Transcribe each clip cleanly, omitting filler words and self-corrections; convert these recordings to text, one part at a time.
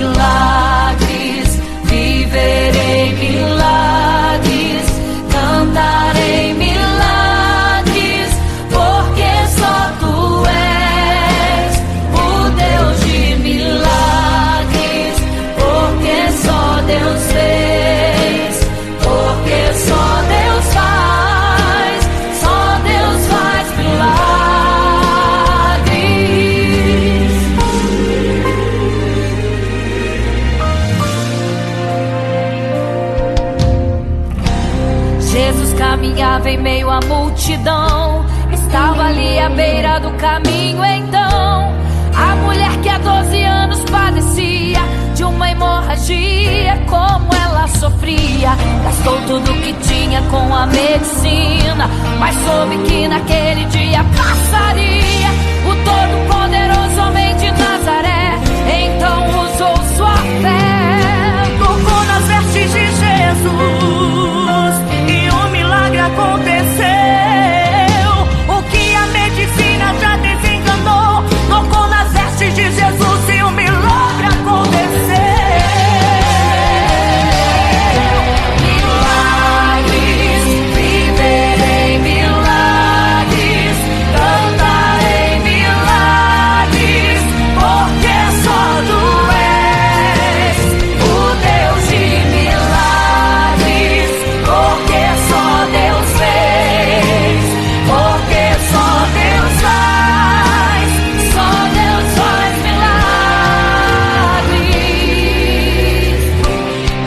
milagres, viverei milagres, cantarei milagres, porque só tu és o Deus de milagres, porque só Deus fez, porque só Deus faz, só Deus faz milagres. Jesus caminhava em meio à multidão, estava ali à beira do caminho. Então a mulher que há 12 anos padecia de uma hemorragia, como ela sofria, gastou tudo que tinha com a medicina, mas soube que naquele dia passaria o todo-poderoso homem de Nazaré. Então usou sua fé, tocou nas vestes de Jesus e um milagre aconteceu. O que a medicina já desenganou, tocou nas vestes de Jesus e um milagre aconteceu. Milagres, viverei milagres, cantarei milagres, porque só tu és o Deus de milagres, porque só Deus fez, porque só Deus faz, só Deus faz milagres.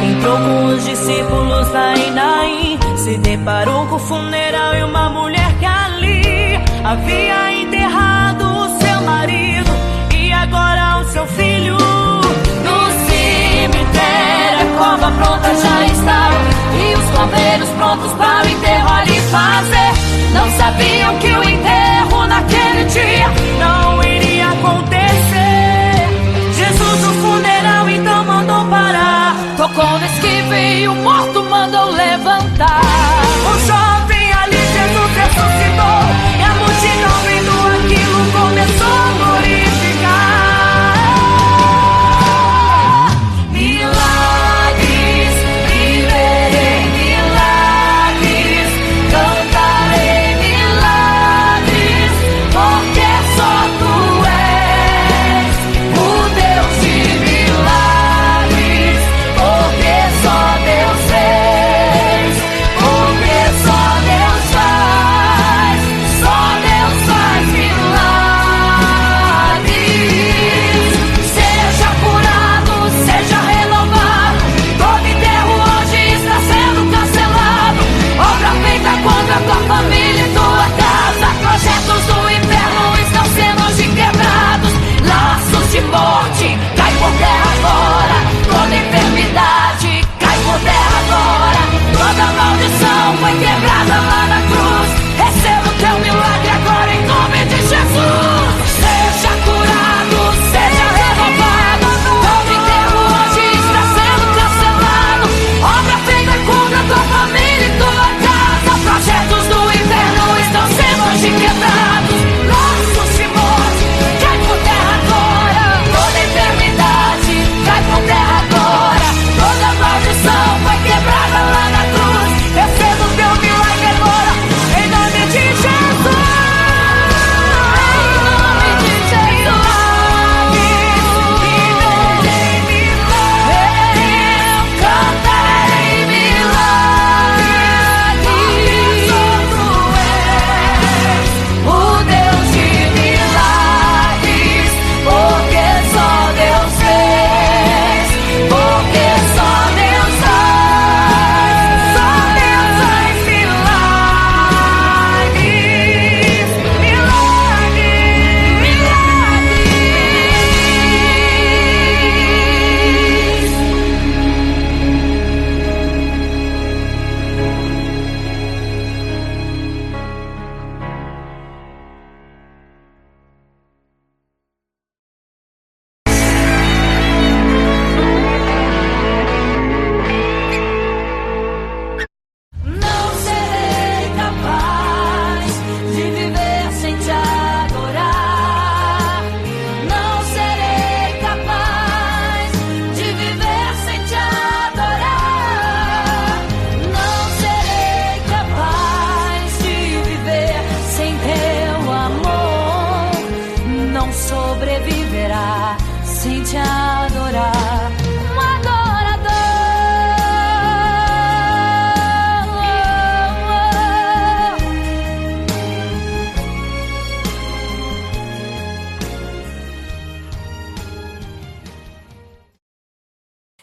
Entrou com os discípulos lá em Naim, se deparou com o funeral e uma mulher que ali havia enterrado o seu marido e agora o seu filho. No cemitério a cova pronta já estava e os coveiros prontos para o enterro ali fazer. Não sabiam que o enterro naquele dia não iria acontecer. Jesus no funeral então mandou parar, tocou no esquife e o morto mandou levantar. O jovem ali Jesus ressuscitou e a multidão vendo aquilo começou a glorificar. Milagres, viverei milagres, cantarei milagres,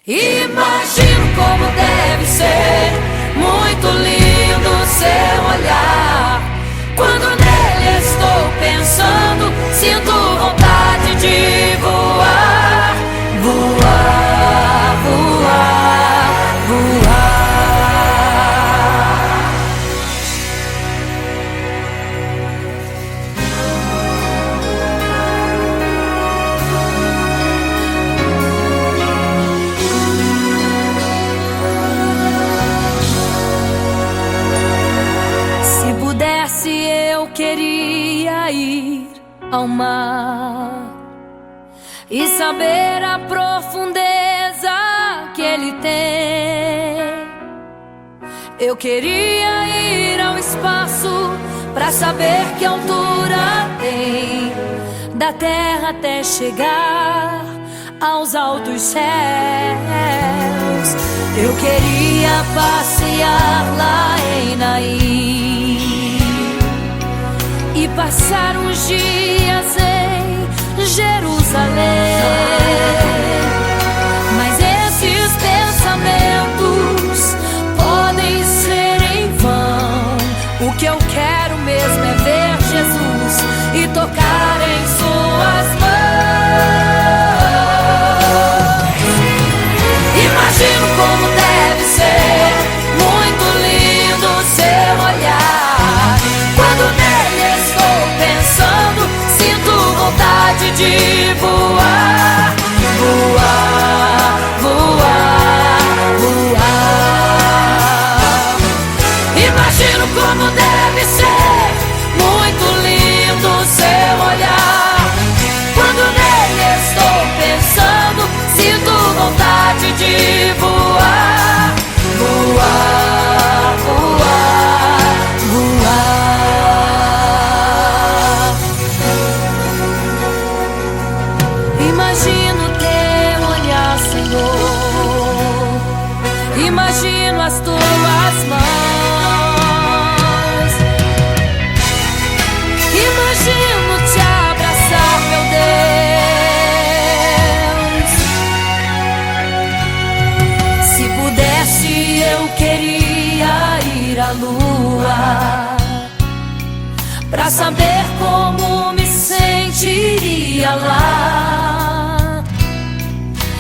Imagino como deve ser muito lindo seu olhar. Quando nele estou pensando, sinto vontade de voar, voar, voar, voar. Se pudesse, eu queria ir ao mar e saber a profundeza que ele tem. Eu queria ir ao espaço pra saber que altura tem, da terra até chegar aos altos céus. Eu queria passear lá em Naim e passar uns dias em Jerusalém. Mas esses pensamentos podem ser em vão. O que eu quero mesmo é ver Jesus e tocar em suas mãos. Imagino como deve ser muito lindo seu olhar. Quando nele estou pensando, sinto vontade de voar, voar, voar, voar. Imagino como deve ser muito lindo seu olhar. Quando nele estou pensando, sinto vontade de voar, voar, voar, voar. Imagino teu olhar, Senhor. Imagino as tuas mãos. Imagino te abraçar, meu Deus. Se pudesse, eu queria ir à lua pra saber como me sentiria lá.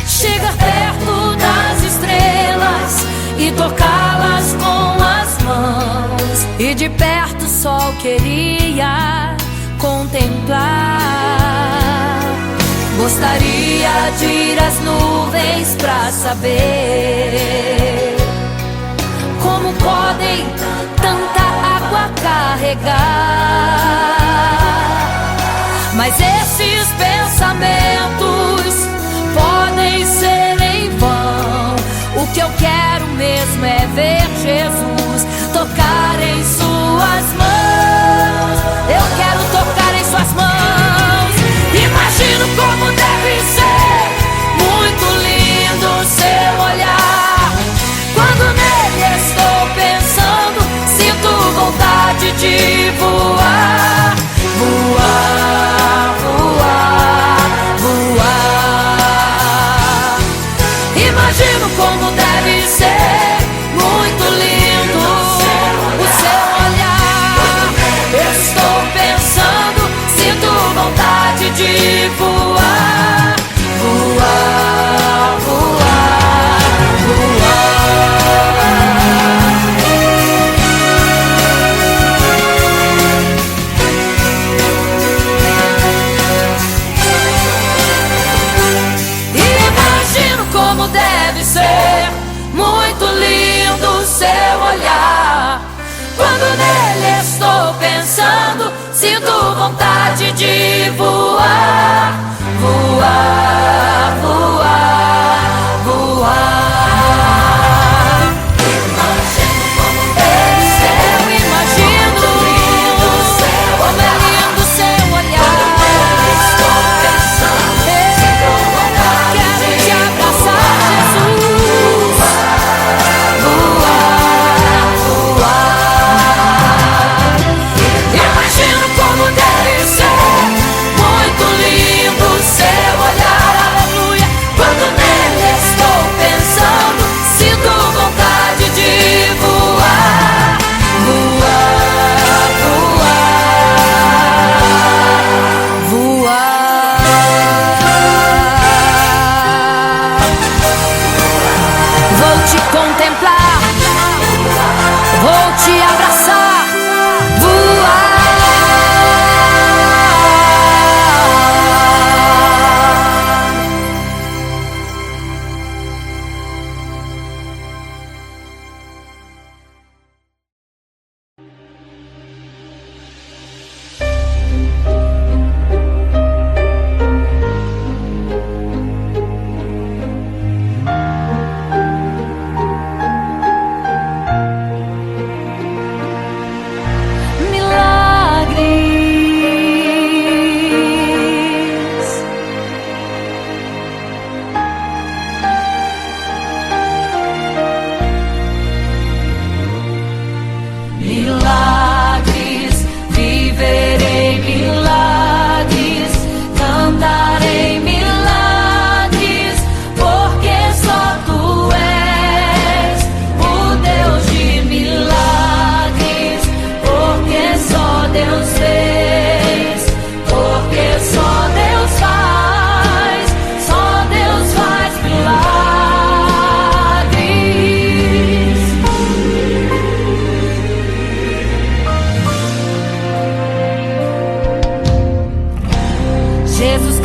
Chegar perto das estrelas e tocá-las com as mãos, e de perto só queria contemplar. Gostaria de ir às nuvens pra saber como podem tanta água carregar. Mas esses pensamentos podem ser em vão. O que eu quero mesmo é ver Jesus, tocar em suas mãos. Eu quero tocar em suas mãos. Imagino como deve ser muito lindo seu olhar. Quando nele estou pensando, sinto vontade de voar, voar, voar, voar. Imagino como deve ser muito lindo o seu olhar. Estou pensando, sinto vontade de voar, voar, voar, voar. Imagino como deve ser muito lindo seu olhar. Quando nele estou pensando, sinto vontade de voar, voar, voar, voar. Imagino como deve ser, eu imagino como é lindo seu olhar. Estou pensando, sinto vontade quero te abraçar, Jesus. Voar, voar. Imagino como deve ser muito lindo seu olhar, aleluia. Quando nele contemplar, vou te abraçar, voar.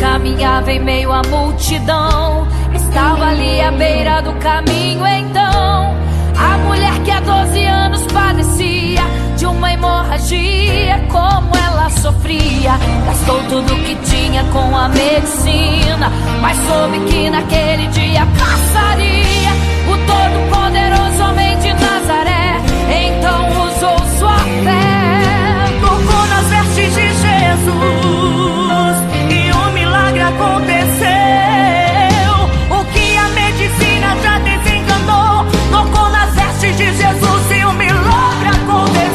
Caminhava em meio à multidão, estava ali à beira do caminho. Então a mulher que há 12 anos padecia de uma hemorragia, como ela sofria, gastou tudo que tinha com a medicina, mas soube que naquele dia passaria o todo-poderoso homem de Nazaré. Então usou sua fé, tocou nas vestes de Jesus e o milagre aconteceu. O que a medicina já desenganou, tocou nas vestes de Jesus e o milagre aconteceu.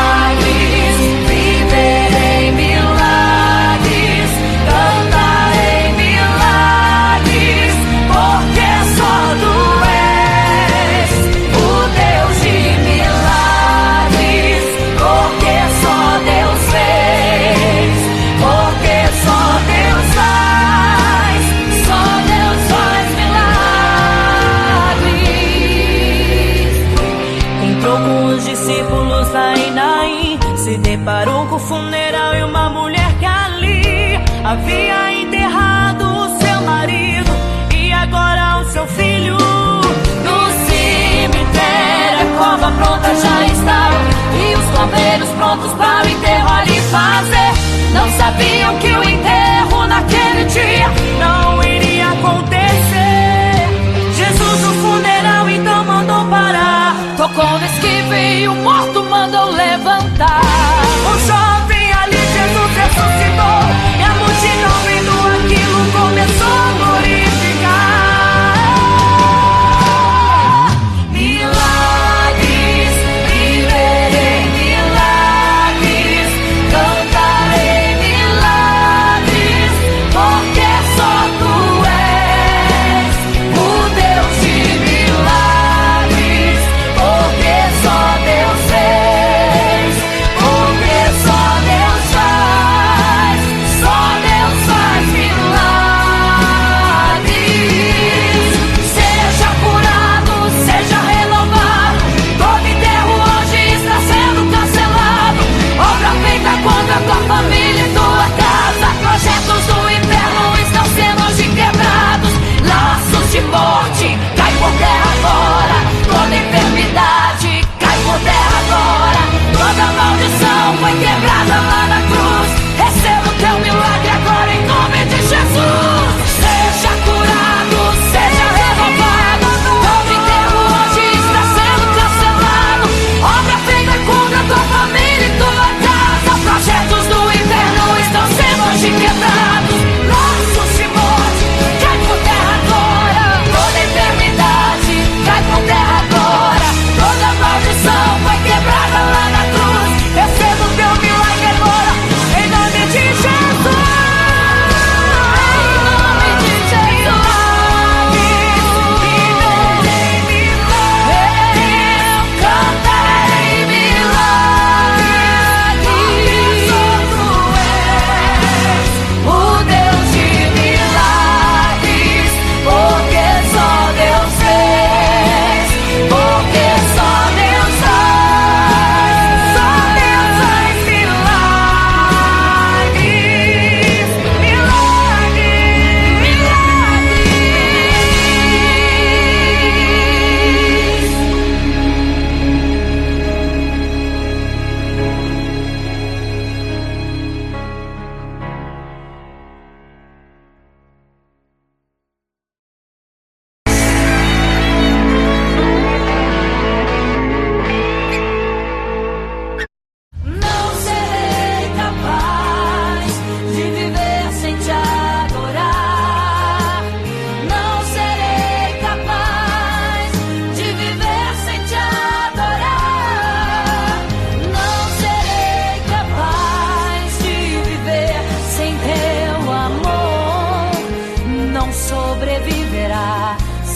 Milagres, viverei milagres, cantarei milagres, porque só tu és o Deus de milagres, porque só Deus fez, porque só Deus faz milagres. Entrou com os discípulos lá em Naim, se deparou com o funeral e uma mulher que ali havia enterrado o seu marido e agora o seu filho. No cemitério a cova pronta já estava e os bombeiros prontos para o enterro ali fazer. Não sabiam que o enterro naquele dia não iria acontecer. Jesus no funeral então mandou parar, tocou no esquive e o morto mandou levantar. O jovem ali Jesus ressuscitou e a multidão vendo aquilo começou a glorificar. Milagres, viverei milagres, cantarei milagres,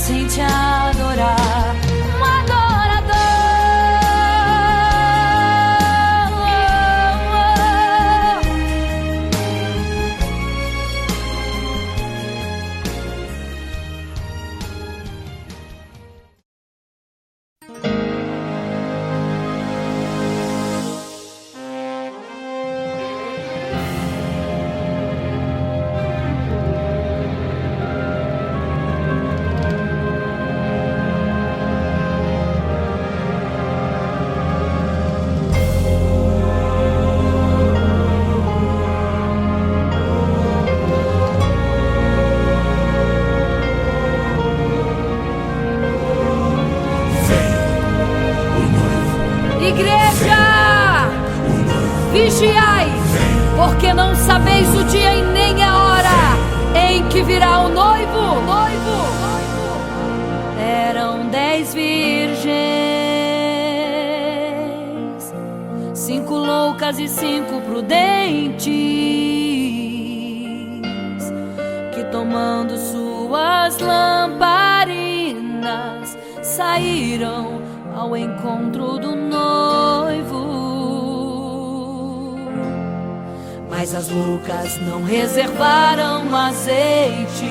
sem te adorar. Um adorador. Igreja, vigiai, porque não sabeis o dia e nem a hora em que virá o noivo. Eram 10 virgens, 5 loucas e 5 prudentes, que tomando suas lamparinas saíram ao encontro do noivo. Mas as loucas não reservaram azeite.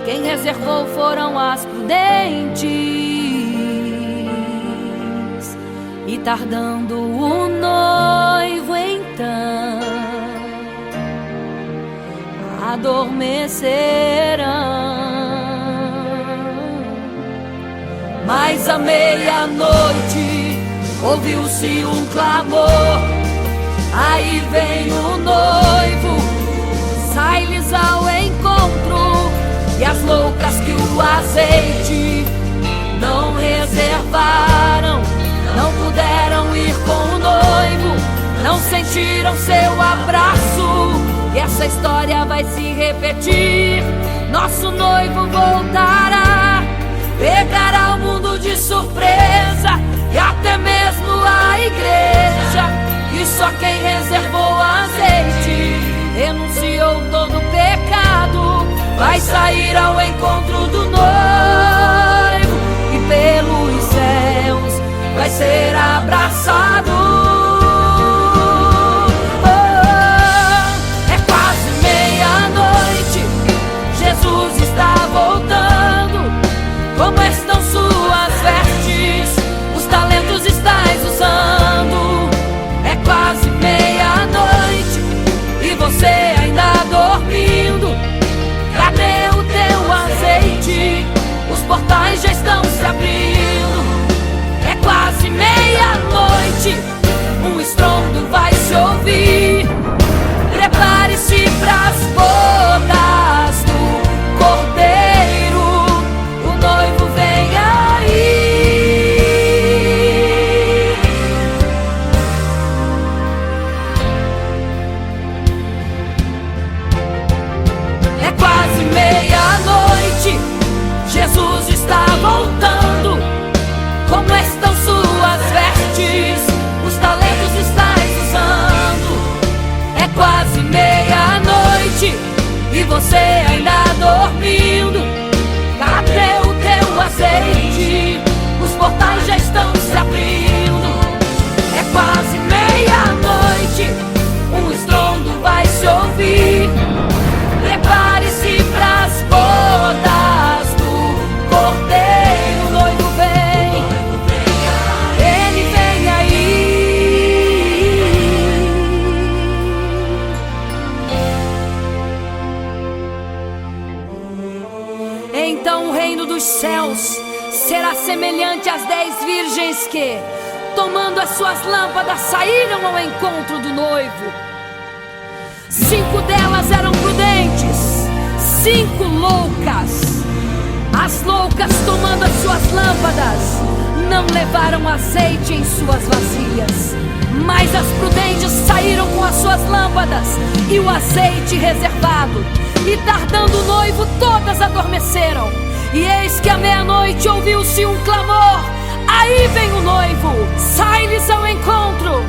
Quem reservou foram as prudentes. E tardando o noivo então, adormecerão. Mas à meia-noite ouviu-se um clamor: aí vem o noivo, sai-lhes ao encontro. E as loucas que o azeite não reservaram, não puderam ir com o noivo, não sentiram seu abraço. E essa história vai se repetir. Nosso noivo voltará, pegará o mundo de surpresa, e até mesmo a igreja. E só quem reservou azeite, renunciou todo o pecado, vai sair ao encontro do noivo, e pelos céus vai ser abraçado. É quase meia-noite, Jesus está voltando. Como estão suas vestes? Os talentos estais usando. É quase meia-noite e você ainda dormindo. Cadê o teu azeite? Os portais já estão se abrindo. É quase meia-noite, um estrondo vai se ouvir. Prepare-se pras bodas do Cordeiro. O noivo vem aí. É quase meia-noite, Jesus está voltando. Como estão suas vestes? Os talentos estais usando. É quase meia-noite e você ainda dormindo. Cadê o teu azeite? Os portais já estão se abrindo. É quase meia-noite, um estrondo vai se ouvir. Prepare-se pras bodas do Cordeiro. O noivo vem, ele vem aí. Então o reino dos céus será semelhante às 10 virgens que, tomando as suas lâmpadas, saíram ao encontro do noivo. 5 delas eram prudentes, 5 loucas. As loucas, tomando as suas lâmpadas, não levaram azeite em suas vasilhas. Mas as prudentes saíram com as suas lâmpadas e o azeite reservado. E tardando o noivo, todas adormeceram. E eis que à meia-noite ouviu-se um clamor: aí vem o noivo, sai-lhes ao encontro.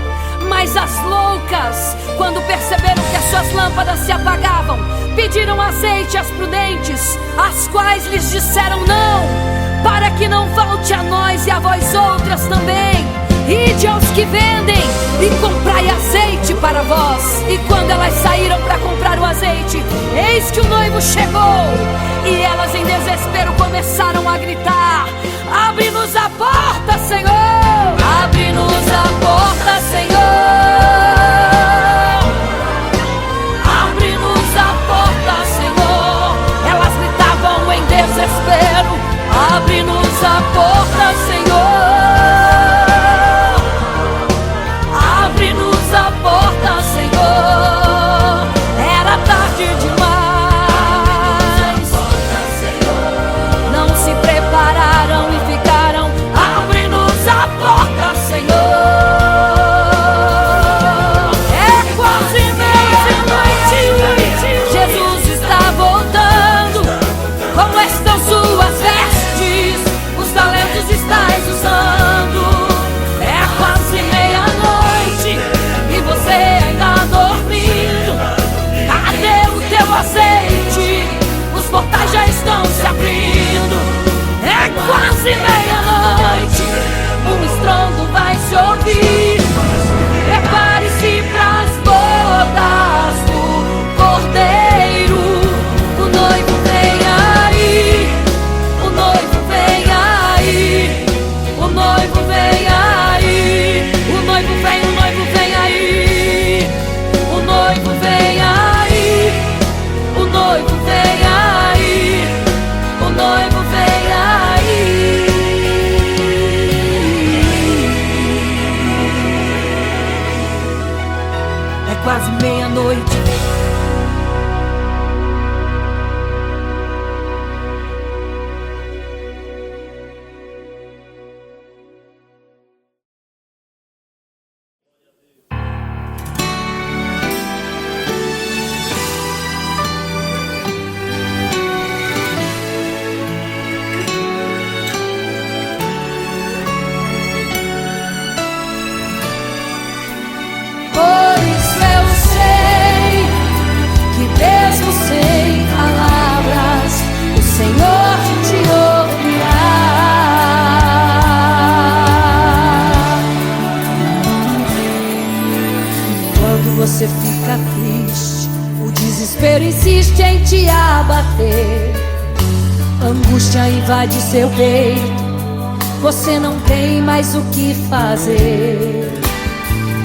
Mas as loucas, quando perceberam que as suas lâmpadas se apagavam, pediram pediram azeite às prudentes, as quais lhes disseram não, para que não falte a nós e a vós outras também. Ide aos que vendem e comprai azeite para vós. E quando elas saíram para comprar o azeite, eis que o noivo chegou. E elas em desespero começaram a gritar: abre-nos a porta, Senhor! Abre-nos a porta, Senhor! Abre-nos a porta, Senhor! Elas gritavam em desespero: abre-nos a porta, Senhor! Abre-nos a porta, Senhor! Era tarde demais. Não se prepararam e ficaram: abre-nos a porta, Senhor! É quase meia-noite. Jesus está voltando. Como estão suas vestes? Os talentos estáis usando. É quase meia-noite e você ainda dormindo. Cadê o teu azeite? Os portais já estão se abrindo. É quase meia-noite, um estrondo vai se ouvir. Prepare-se pras bodas do Cordeiro. O noivo vem aí, o noivo vem aí, o noivo vem aí, o noivo vem, o noivo vem aí, o noivo vem aí, o noivo vem aí, o noivo vem aí. É quase meia-noite. Por isso eu sei que mesmo sem palavras o Senhor te ouvirá. Quando você fica triste, o desespero insiste em te abater. Angústia invade seu peito, você não tem mais o que fazer.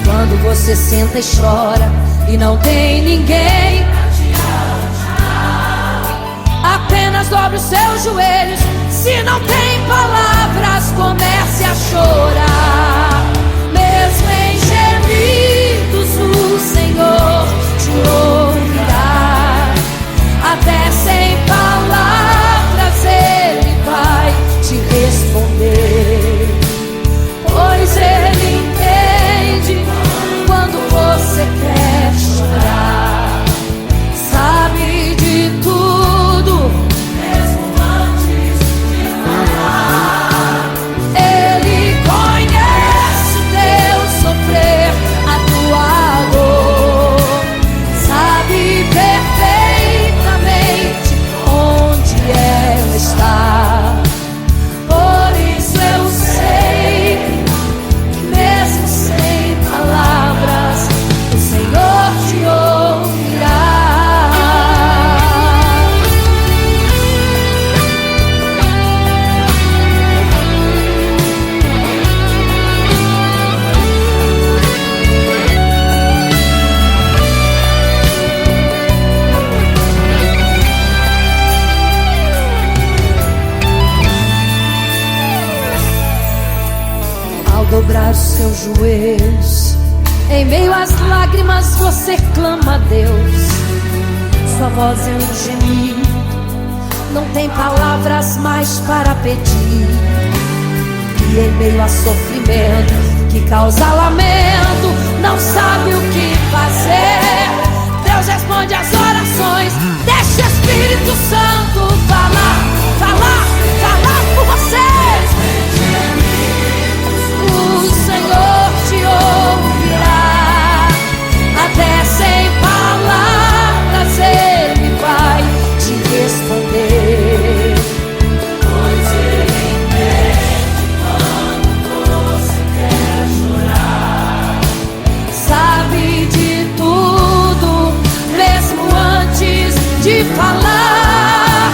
Quando você senta e chora e não tem ninguém, apenas dobre os seus joelhos. Se não tem palavras, comece a chorar. Mesmo em gemidos, o Senhor te ouvirá. Até sem palavras Ele vai te responder, pois Ele entende quando você quer chorar. Sabe de tudo, mesmo antes de falar. Ele conhece o teu sofrer, a tua dor. Sabe perfeitamente onde ela está. Por isso eu sei que mesmo sem palavras o Senhor te ouvirá. Ao dobrar os seus joelhos, em meio às lágrimas você clama a Deus. Sua voz é um gemido, não tem palavras mais para pedir. E em meio a sofrimento que causa lamento, não sabe o que fazer. Deus responde às orações. Deixa o Espírito Santo falar, falar, falar por você. O Senhor te ouvirá. Até sem palavras Ele vai de falar.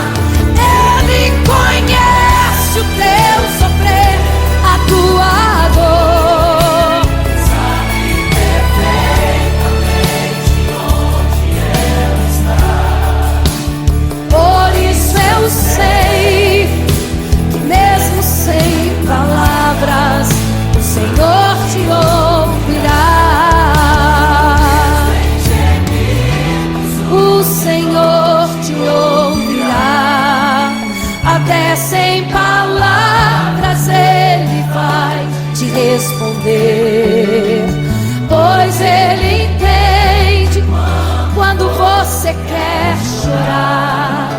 Ele conhece o teu sofrer, a tua dor. Sabe perfeitamente onde ela está. Por isso eu sei que mesmo sem palavras, o Senhor te ouvirá. O Senhor te ouvirá. Até sem palavras Ele vai te responder, pois Ele entende quando você quer chorar.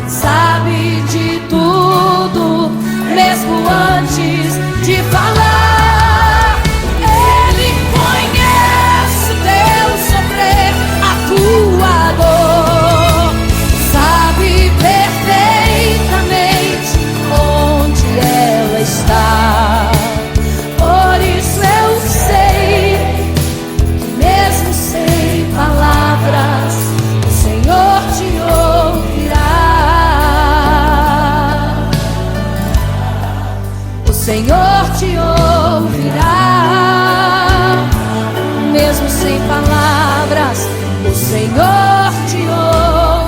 Sabe de tudo, mesmo antes de falar. Ele conhece o teu sofrer, a tua dor. Sabe perfeitamente onde ela está. Por isso eu sei que mesmo sem palavras, o Senhor te ouvirá. O Senhor te ouvirá. Mesmo sem palavras, o Senhor te ouvirá.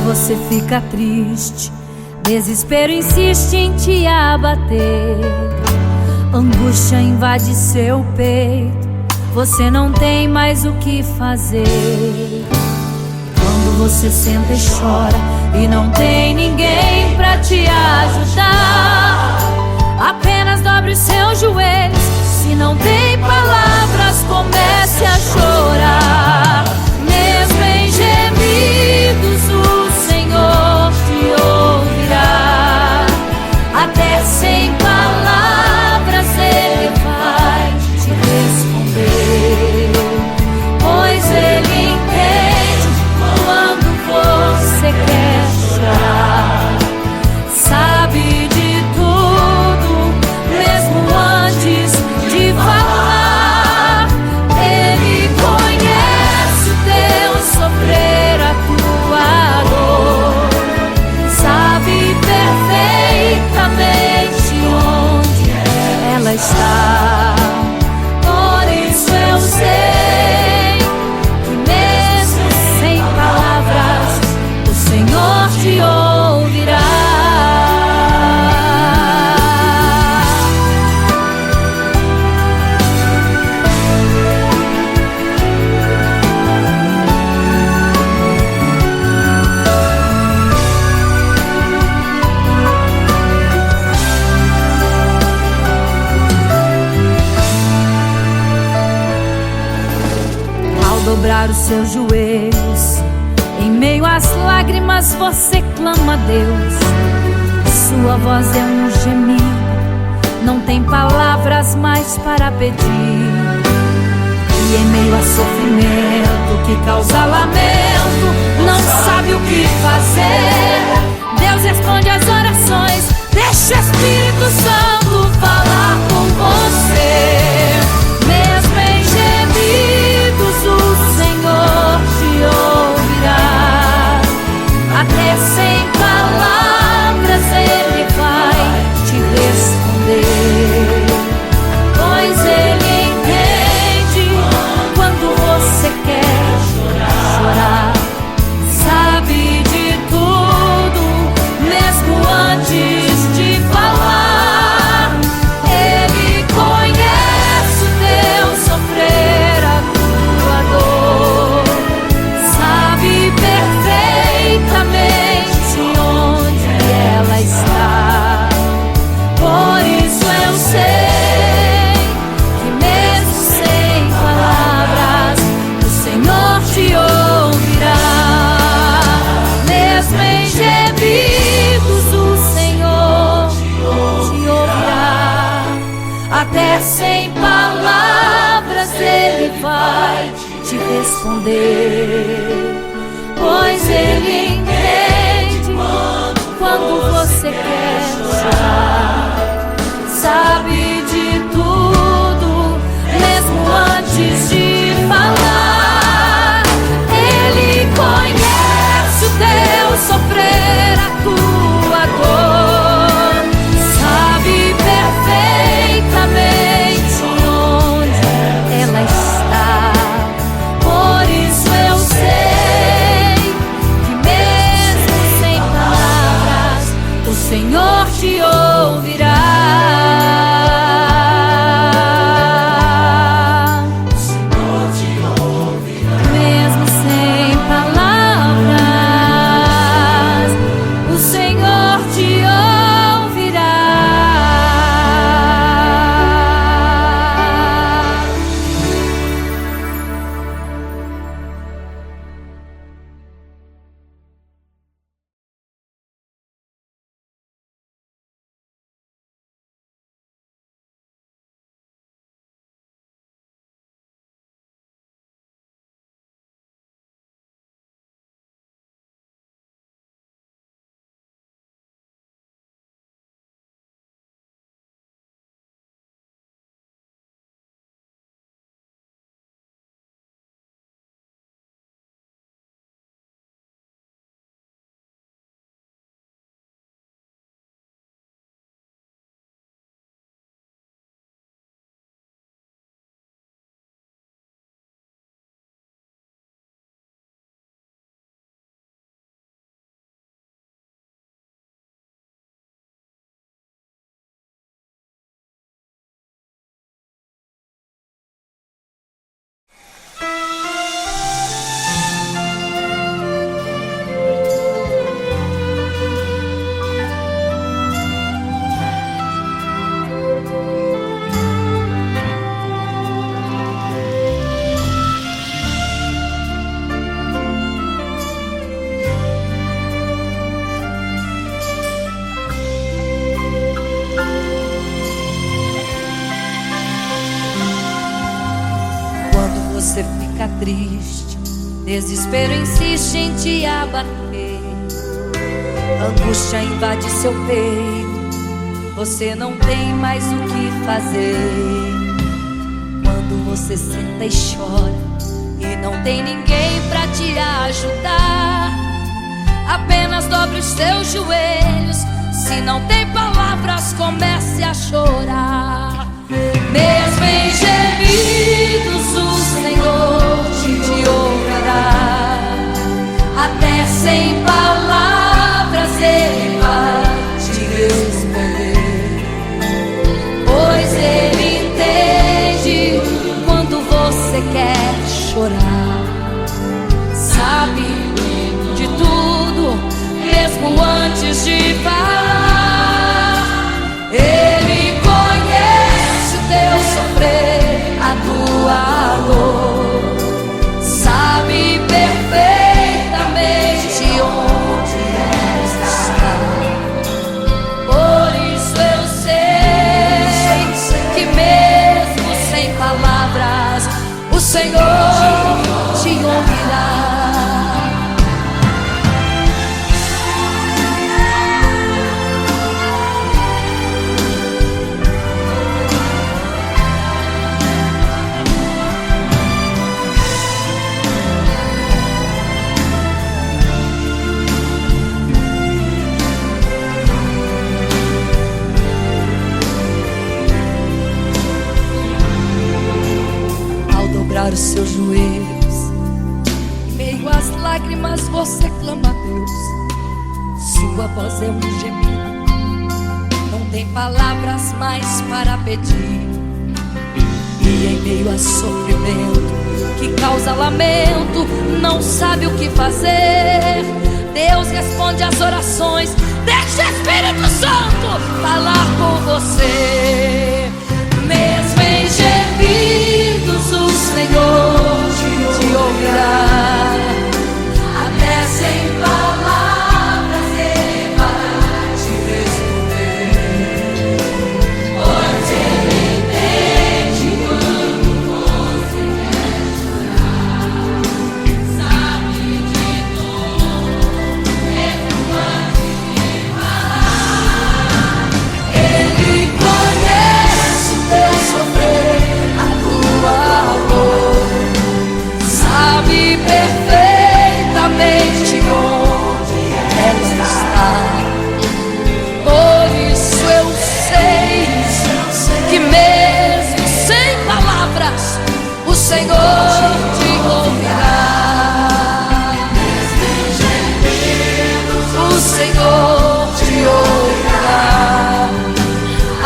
Você fica triste, desespero insiste em te abater, angústia invade seu peito, você não tem mais o que fazer. Quando você senta e chora e não tem ninguém pra te ajudar, apenas dobre os seus joelhos. Se não tem palavras, comece a chorar. Mesmo em gemidos, o Senhor te ouvirá. Até sem palavras Ele vai te responder, pois Ele entende quando você quer chorar. Sabe de tudo, mesmo antes de falar. Ele conhece o teu sofrer, a tua dor. Sabe perfeitamente onde ela está. Por isso eu sei que mesmo sem palavras, o Senhor te ouvirá. Dobrar os seus joelhos, em meio às lágrimas você clama a Deus. Sua voz é um gemido, não tem palavras mais para pedir. E em meio a sofrimento que causa lamento, não sabe o que fazer. Deus responde às orações, deixa o Espírito Santo falar com você. Mesmo em gemidos, o Senhor te ouvirá. Até sem palavras Ele vai te responder, pois Ele entende quando você quer chorar. até sem palavras Ele vai te responder, pois Ele entende quando você quer chorar, sabe de tudo, mesmo antes de falar. Ele conhece o teu sofrer, a tua dor, sabe perfeitamente onde ela está. Por isso eu sei que mesmo sem palavras o Senhor te ouvirá. Mesmo sem palavras o Senhor te ouvirá. Você fica triste, desespero insiste em te abater, angústia invade seu peito, você não tem mais o que fazer. Quando você senta e chora e não tem ninguém pra te ajudar, apenas dobre os seus joelhos. Se não tem palavras, comece a chorar. Mesmo em gemidos o Senhor te ouvirá, até sem palavras Ele vai te responder, pois Ele entende quando você quer chorar, sabe de tudo, mesmo antes de falar. Ele conhece o teu sofrer, a tua dor, sabe perfeitamente onde ela está. Por isso eu sei que mesmo sem palavras o Senhor te ouvirá. Os seus joelhos, em meio às lágrimas você clama a Deus, sua voz é um gemido, não tem palavras mais para pedir. E em meio a sofrimento que causa lamento, não sabe o que fazer, Deus responde às orações. Deixa o Espírito Santo falar com você. Mesmo em gemidos o Senhor te ouvirá, até sem palavras Ele vai te responder, pois Ele entende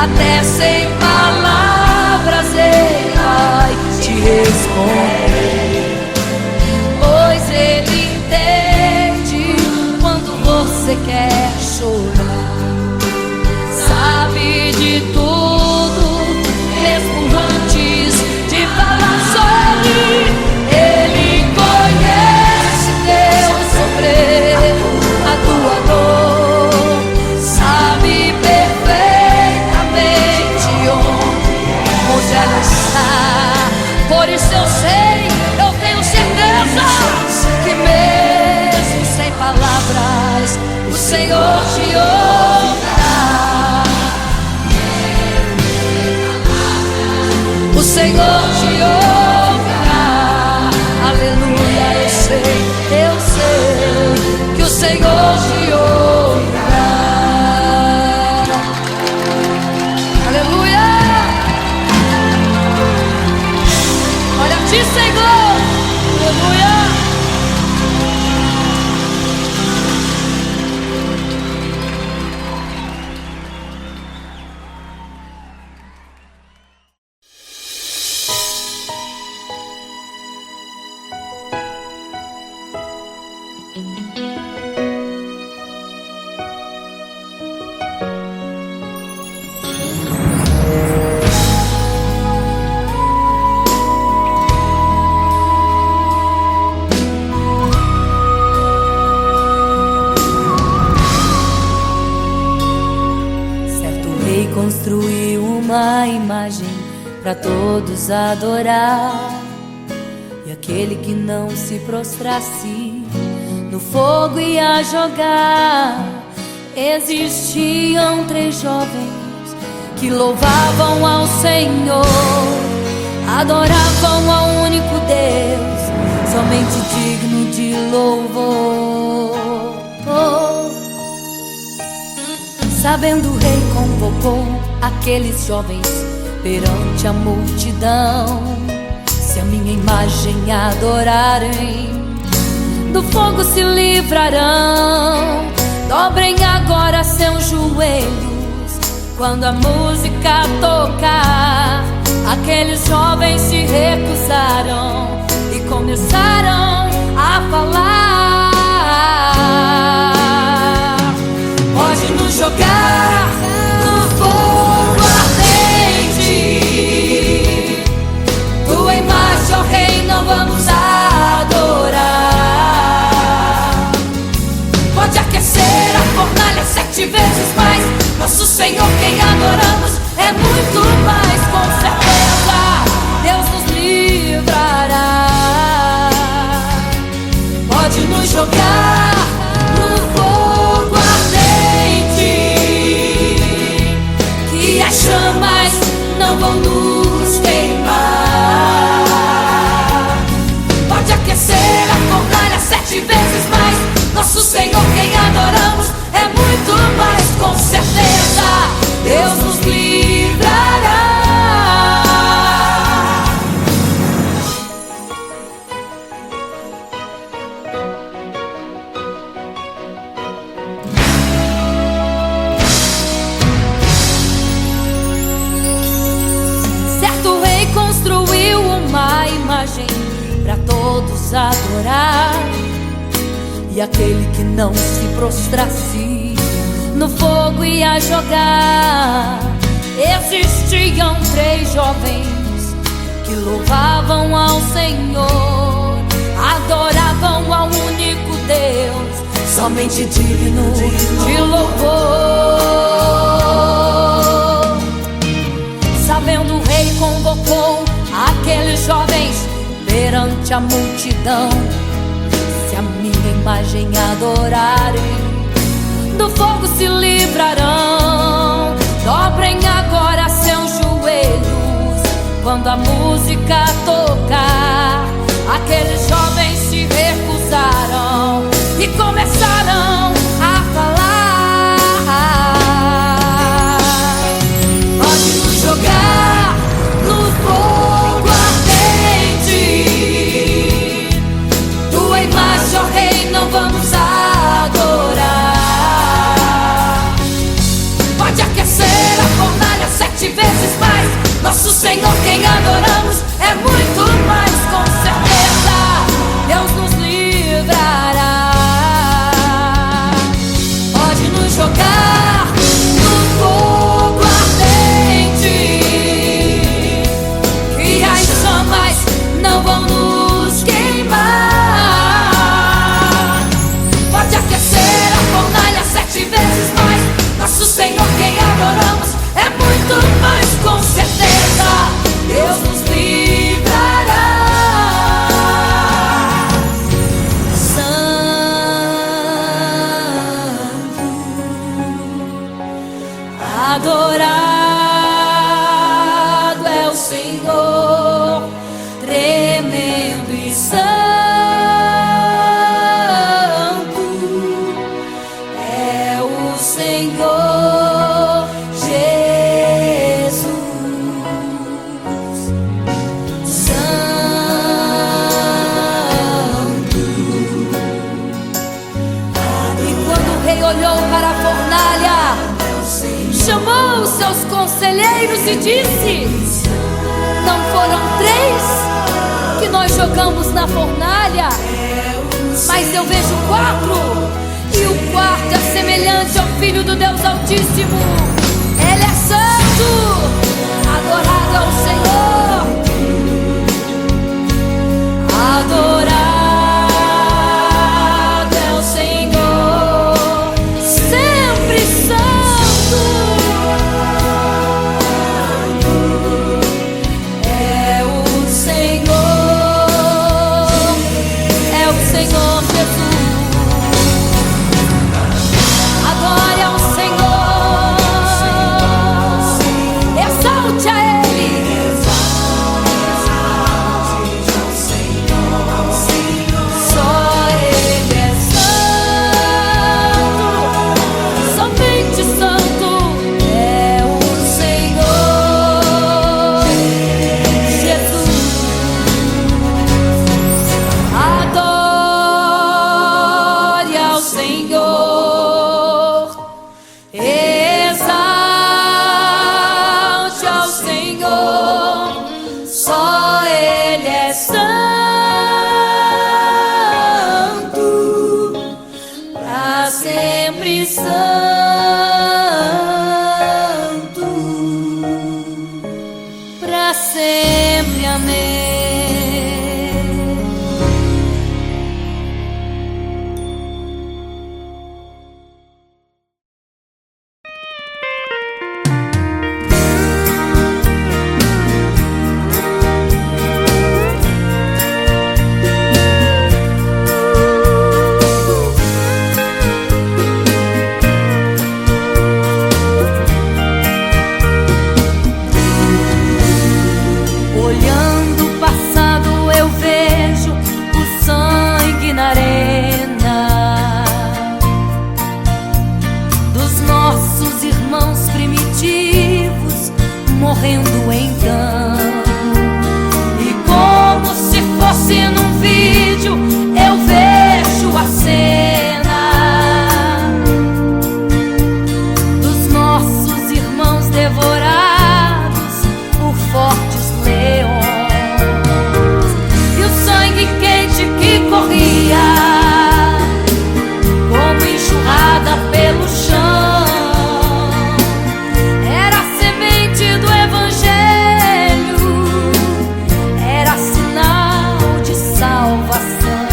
até sem palavras Ele vai te responder, pois Ele entende quando você quer chorar, sabe de tudo, mesmo antes de falar sobre. Ele conhece teu sofrer, a tua dor, sabe perfeitamente onde ela está. Por isso eu sei, eu tenho certeza que mesmo sem palavras o Senhor te ouvirá. O Senhor te ouvirá. Aleluia, eu sei que o Senhor te ouvirá. Aleluia. Olha a ti, Senhor. Aleluia. Construiu uma imagem para todos adorar, e aquele que não se prostrasse no fogo ia jogar. Existiam 3 jovens que louvavam ao Senhor, adoravam ao único Deus, somente digno de louvor. Sabendo o rei convocou aqueles jovens perante a multidão. Se a minha imagem adorarem, do fogo se livrarão. Dobrem agora seus joelhos quando a música tocar. Aqueles jovens se recusaram e começaram a falar: pode nos jogar no fogo ardente, tua imagem, ó Rei, não vamos adorar. Pode aquecer a fornalha 7 vezes mais, nosso Senhor quem adoramos é muito mais. Com certeza Deus nos livrará. Pode nos jogar no fogo ardente, que as chamas não vão nos queimar. Pode aquecer a fornalha 7 vezes mais, nosso Senhor quem adoramos é muito mais. Com certeza Deus nos livrará. Certo rei construiu uma imagem para todos adorar, e aquele que não se prostrasse no fogo ia jogar. Existiam 3 jovens que louvavam ao Senhor, adoravam ao único Deus, somente digno de louvor. Sabendo o rei convocou aqueles jovens perante a multidão. Se a minha imagem adorarem, do fogo se livrarão. Dobrem agora seus joelhos quando a música tocar. Aqueles jovens se recusaram e começaram a falar: pode nos jogar no fogo ardente, tua imagem, ó Rei, não vamos adorar. e olhou para a fornalha, chamou os seus conselheiros e disse: não foram 3 que nós jogamos na fornalha, mas eu vejo 4, e o quarto é semelhante ao Filho do Deus Altíssimo. Ele é santo, adorado ao Senhor, adorado é o Senhor, sempre santo. É o Senhor Jesus. Adore ao Senhor, exalte a Ele. Só Ele é santo, somente santo é o Senhor Jesus. Adore ao Senhor, exalte ao Senhor, só Ele é santo, pra sempre santo, pra sempre. Amém. Olhando o passado eu vejo o sangue na arena dos nossos irmãos primitivos morrendo então. E como se fosse num vídeo eu vejo a cena dos nossos irmãos devorados por fortes leões, e o sangue quente que corria como enxurrada pelo chão era a semente do Evangelho, era sinal de salvação,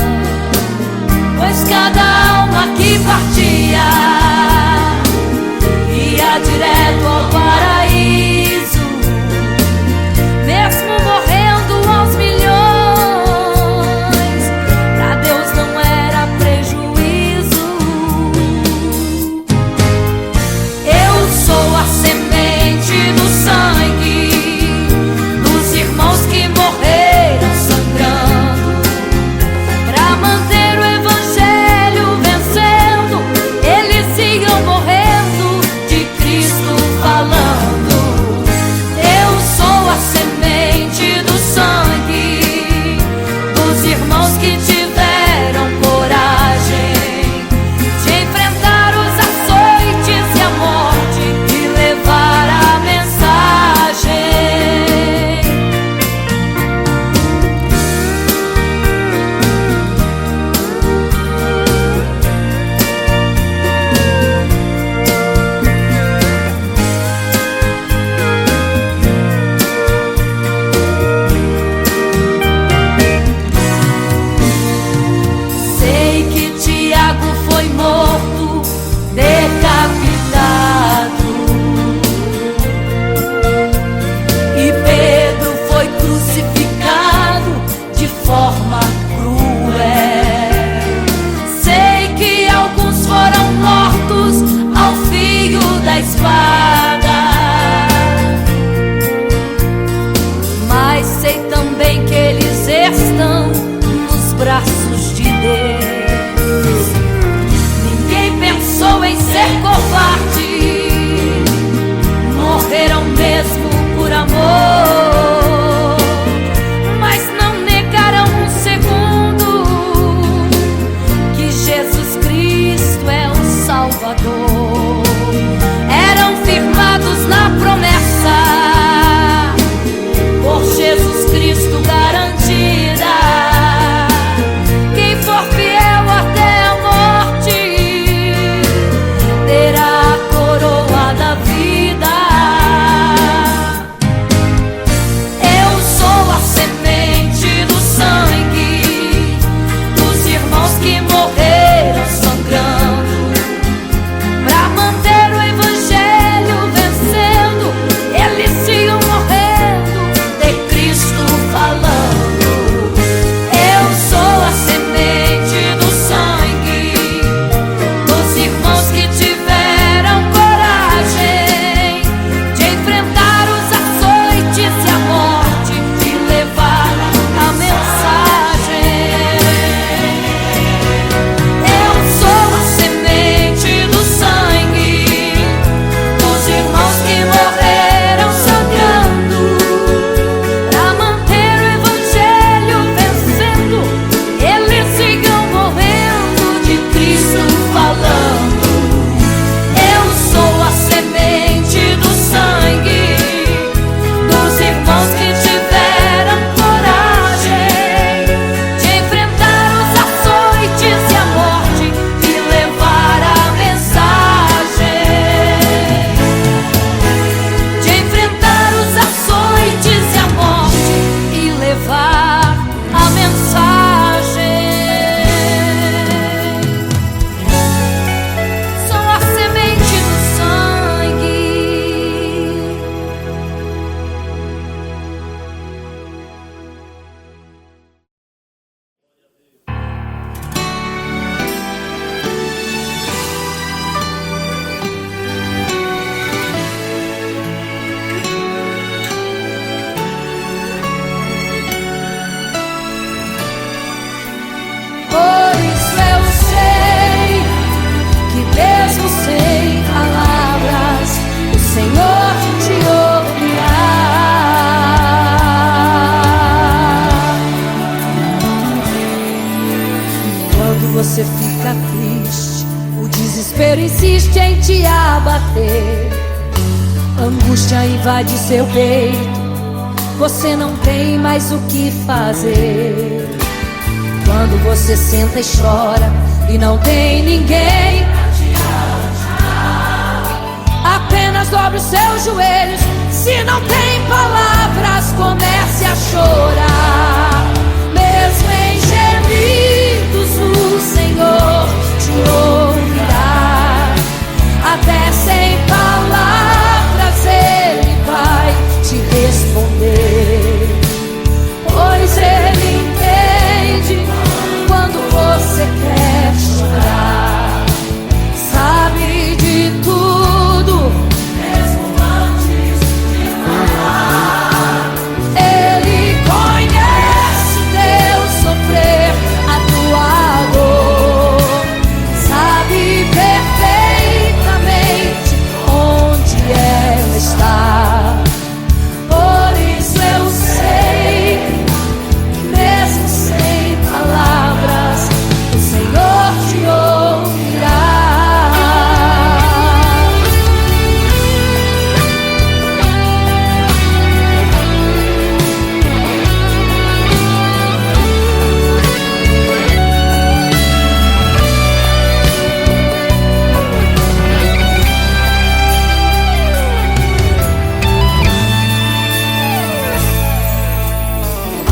pois cada alma que partia ia direto ao paraíso, mesmo morrendo aos milhões, pra Deus não era prejuízo. Eu sou a semente do sangue dos irmãos que morreram sangrando, pra manter o Evangelho vencendo triste, o desespero insiste em te abater. Angústia invade seu peito, você não tem mais o que fazer. Quando você senta e chora e não tem ninguém, apenas dobre os seus joelhos. Se não tem palavras, comece a chorar. Mesmo em gemidos, o Senhor te ouvirá. Até sem palavras Ele vai te responder, pois Ele entende quando você quer chorar. Sabe de tudo, mesmo antes de falar. Ele conhece o teu sofrer, a tua dor. Sabe perfeitamente onde ela está. Por isso eu sei que mesmo sem palavras o Senhor te ouvirá.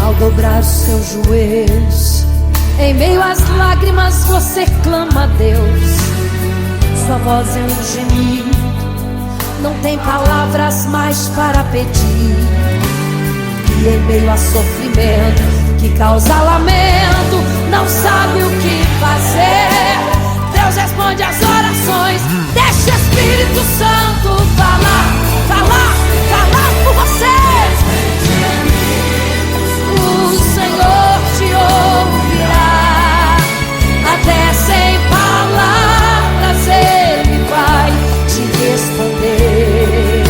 Ao dobrar os seus joelhos, em meio às lágrimas você clama a Deus. Sua voz é um gemido, não tem palavras mais para pedir. E em meio a sofrimento que causa lamento, não sabe o que fazer. Deus responde às orações, deixa o Espírito Santo falar, falar, falar por você. O Senhor te ouvirá. Até sem palavras Ele vai te responder,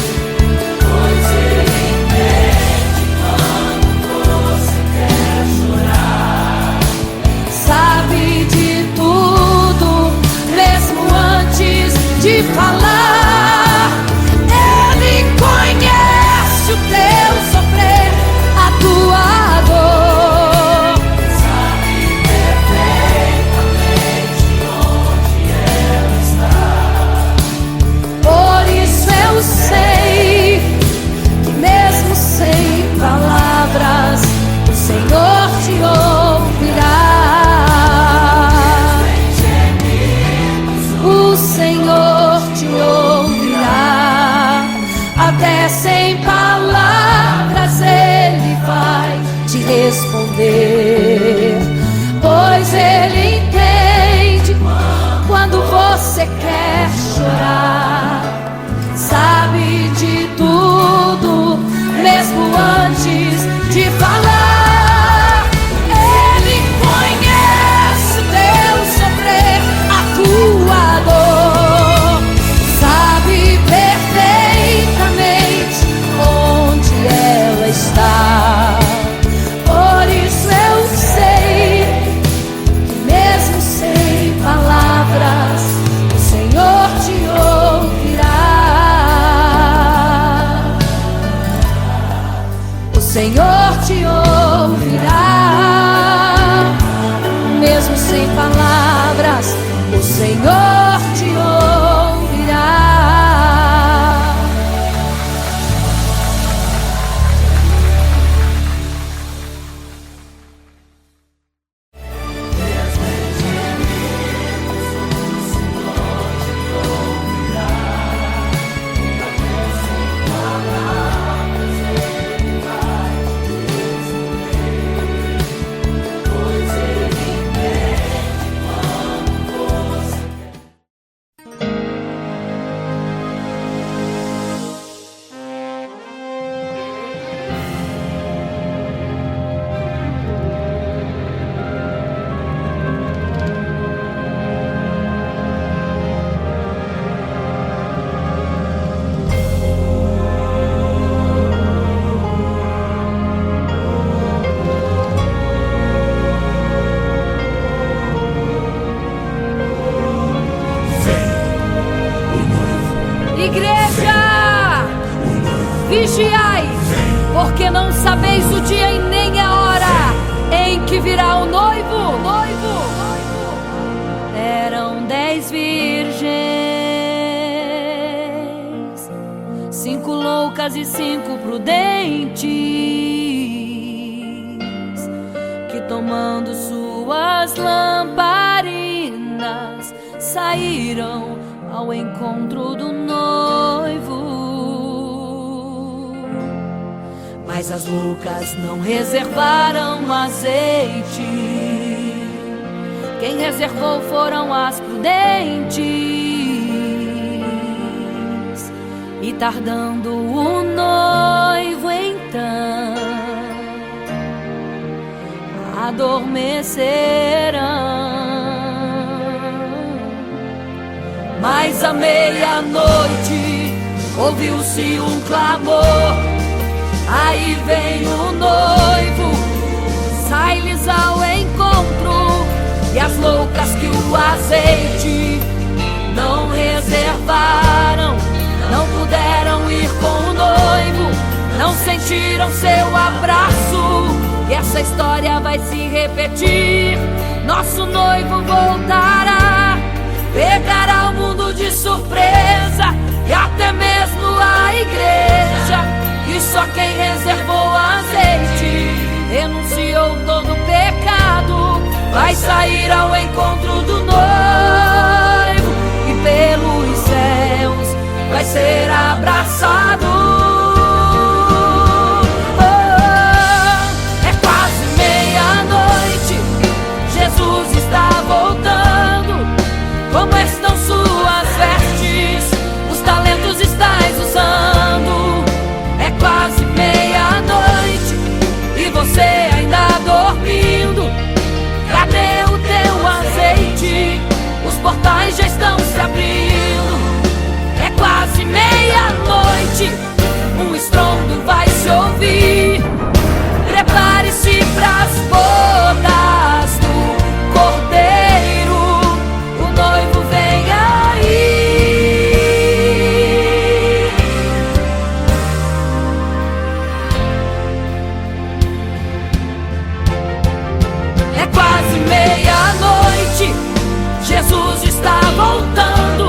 pois Ele entende quando você quer chorar. Sabe de tudo, mesmo antes de falar. Ele conhece o teu sofrer, a tua dor. Sabe perfeitamente onde ela está. Por isso eu sei que mesmo sem palavras o Senhor te ouvirá. O Senhor te ouvirá. Até sem palavras Ele vai te responder, pois Ele entende quando você quer chorar. Sabe de tudo, mesmo antes de falar. Ele conhece o teu sofrer, a tua dor. Sabe perfeitamente onde ela está. Por isso eu sei que mesmo sem palavras o Senhor te ouve. Igreja, vigiai, porque não sabeis o dia e nem a hora em que virá o noivo. Eram 10 virgens, 5 loucas e 5 prudentes, que tomando suas lamparinas saíram ao encontro do noivo. Mas as loucas não reservaram azeite. Quem reservou foram as prudentes. E tardando o noivo então, adormecerão. Mas à meia-noite ouviu-se um clamor: aí vem o noivo, sai-lhes ao encontro. E as loucas que o azeite não reservaram, não puderam ir com o noivo, não sentiram seu abraço. E essa história vai se repetir. Nosso noivo voltará, pegará o mundo de surpresa, e até mesmo a igreja. E só quem reservou azeite, renunciou todo o pecado, vai sair ao encontro do noivo, e pelos céus vai ser abraçado. É quase meia-noite, Jesus está voltando. Como estão suas vestes? Os talentos estais usando. É quase meia-noite e você ainda dormindo. Cadê o teu azeite? Os portais já estão se abrindo. É quase meia-noite, um estrondo vai se ouvir. Prepare-se pras bodas do Cordeiro, o noivo vem aí. É quase meia-noite, Jesus está voltando.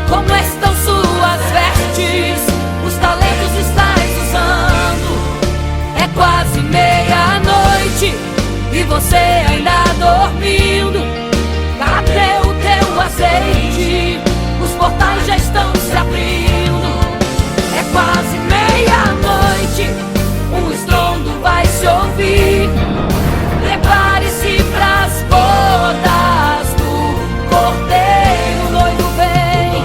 Como estão suas vestes? Os talentos estais usando. É quase meia-noite e você ainda dormindo. Cadê o teu azeite? Os portais já estão se abrindo. É quase meia-noite, um estrondo vai se ouvir. Prepare-se pras bodas do Cordeiro, o noivo vem,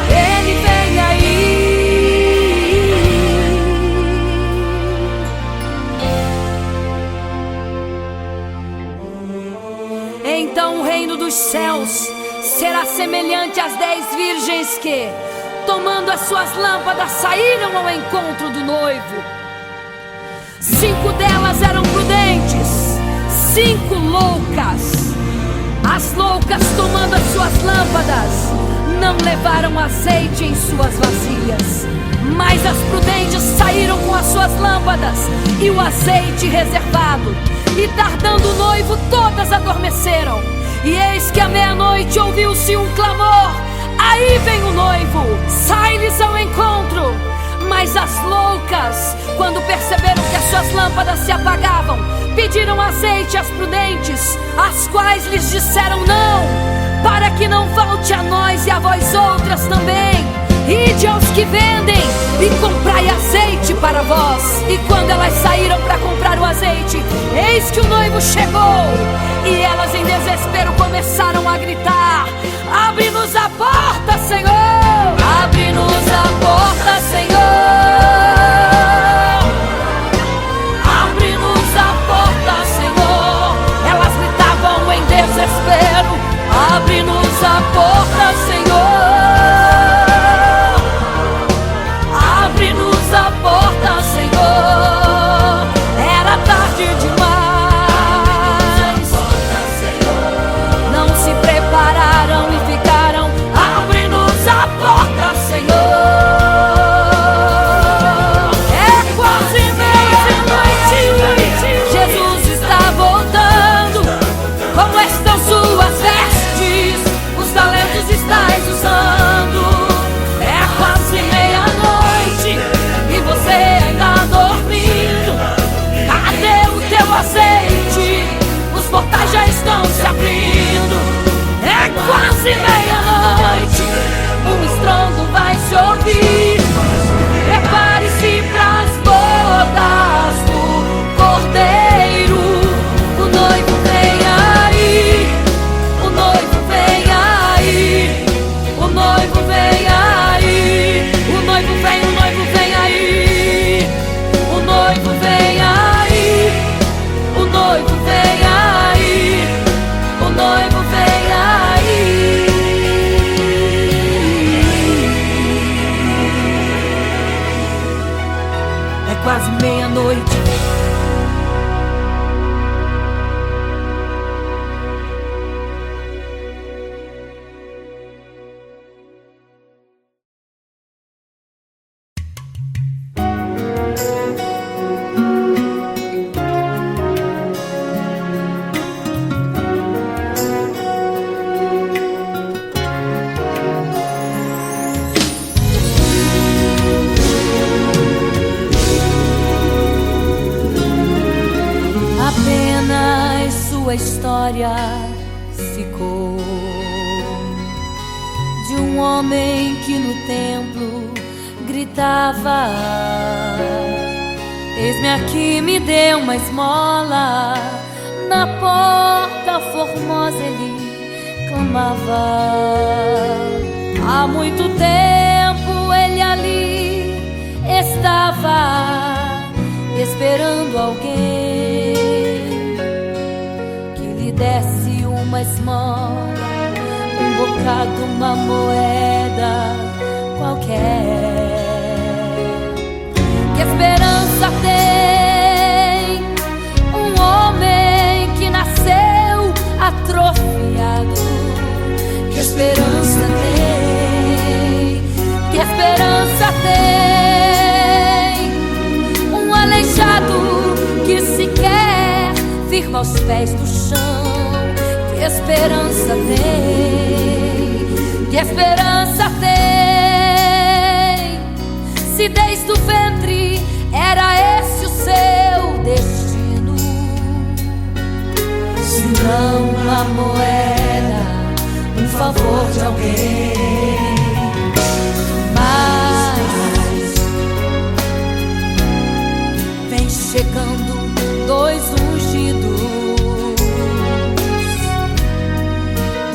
ele vem aí. Então o reino dos céus será semelhante às 10 virgens que, tomando as suas lâmpadas, saíram ao encontro do noivo. 5 delas eram prudentes, 5 loucas. As loucas, tomando as suas lâmpadas, não levaram azeite em suas vasilhas. Mas as prudentes saíram com as suas lâmpadas e o azeite reservado. E tardando o noivo, todas adormeceram. E eis que à meia-noite ouviu-se um clamor: aí vem o noivo, sai-lhes ao encontro. Mas as loucas, quando perceberam que as suas lâmpadas se apagavam, pediram azeite às prudentes, as quais lhes disseram: não, para que não falte a nós e a vós outras também. Ide aos que vendem e comprai azeite para vós. E quando elas saíram para comprar o azeite, eis que o noivo chegou. E elas em desespero começaram a gritar: abre-nos a porta, Senhor! Abre-nos a porta, Senhor! Abre-nos a porta, Senhor! Elas gritavam em desespero: abre-nos a porta, Senhor! Abre-nos a porta, Senhor! Era tarde demais. Não se prepararam e meia-noite, um estrondo vai se ouvir. Prepare-se pras bodas do Cordeiro. O noivo vem aí, o noivo vem aí, o noivo vem aí, o noivo vem aí, o noivo vem aí, o noivo vem aí, o noivo vem aí. É quase meia-noite. Apenas sua história ficou de um homem que no templo gritava: eis-me aqui, me dê uma esmola. Na porta formosa ele clamava. Há muito tempo ele ali estava esperando alguém que lhe desse uma esmola, um bocado, uma moeda qualquer. Que esperança tem um homem que nasceu atrofiado? Que esperança tem? Que esperança tem um aleijado que sequer firma aos pés do chão? Que esperança tem? Que esperança tem? Se desde o ventre era esse o seu destino, se não uma moeda, um favor de alguém. Mas vem chegando dois ungidos,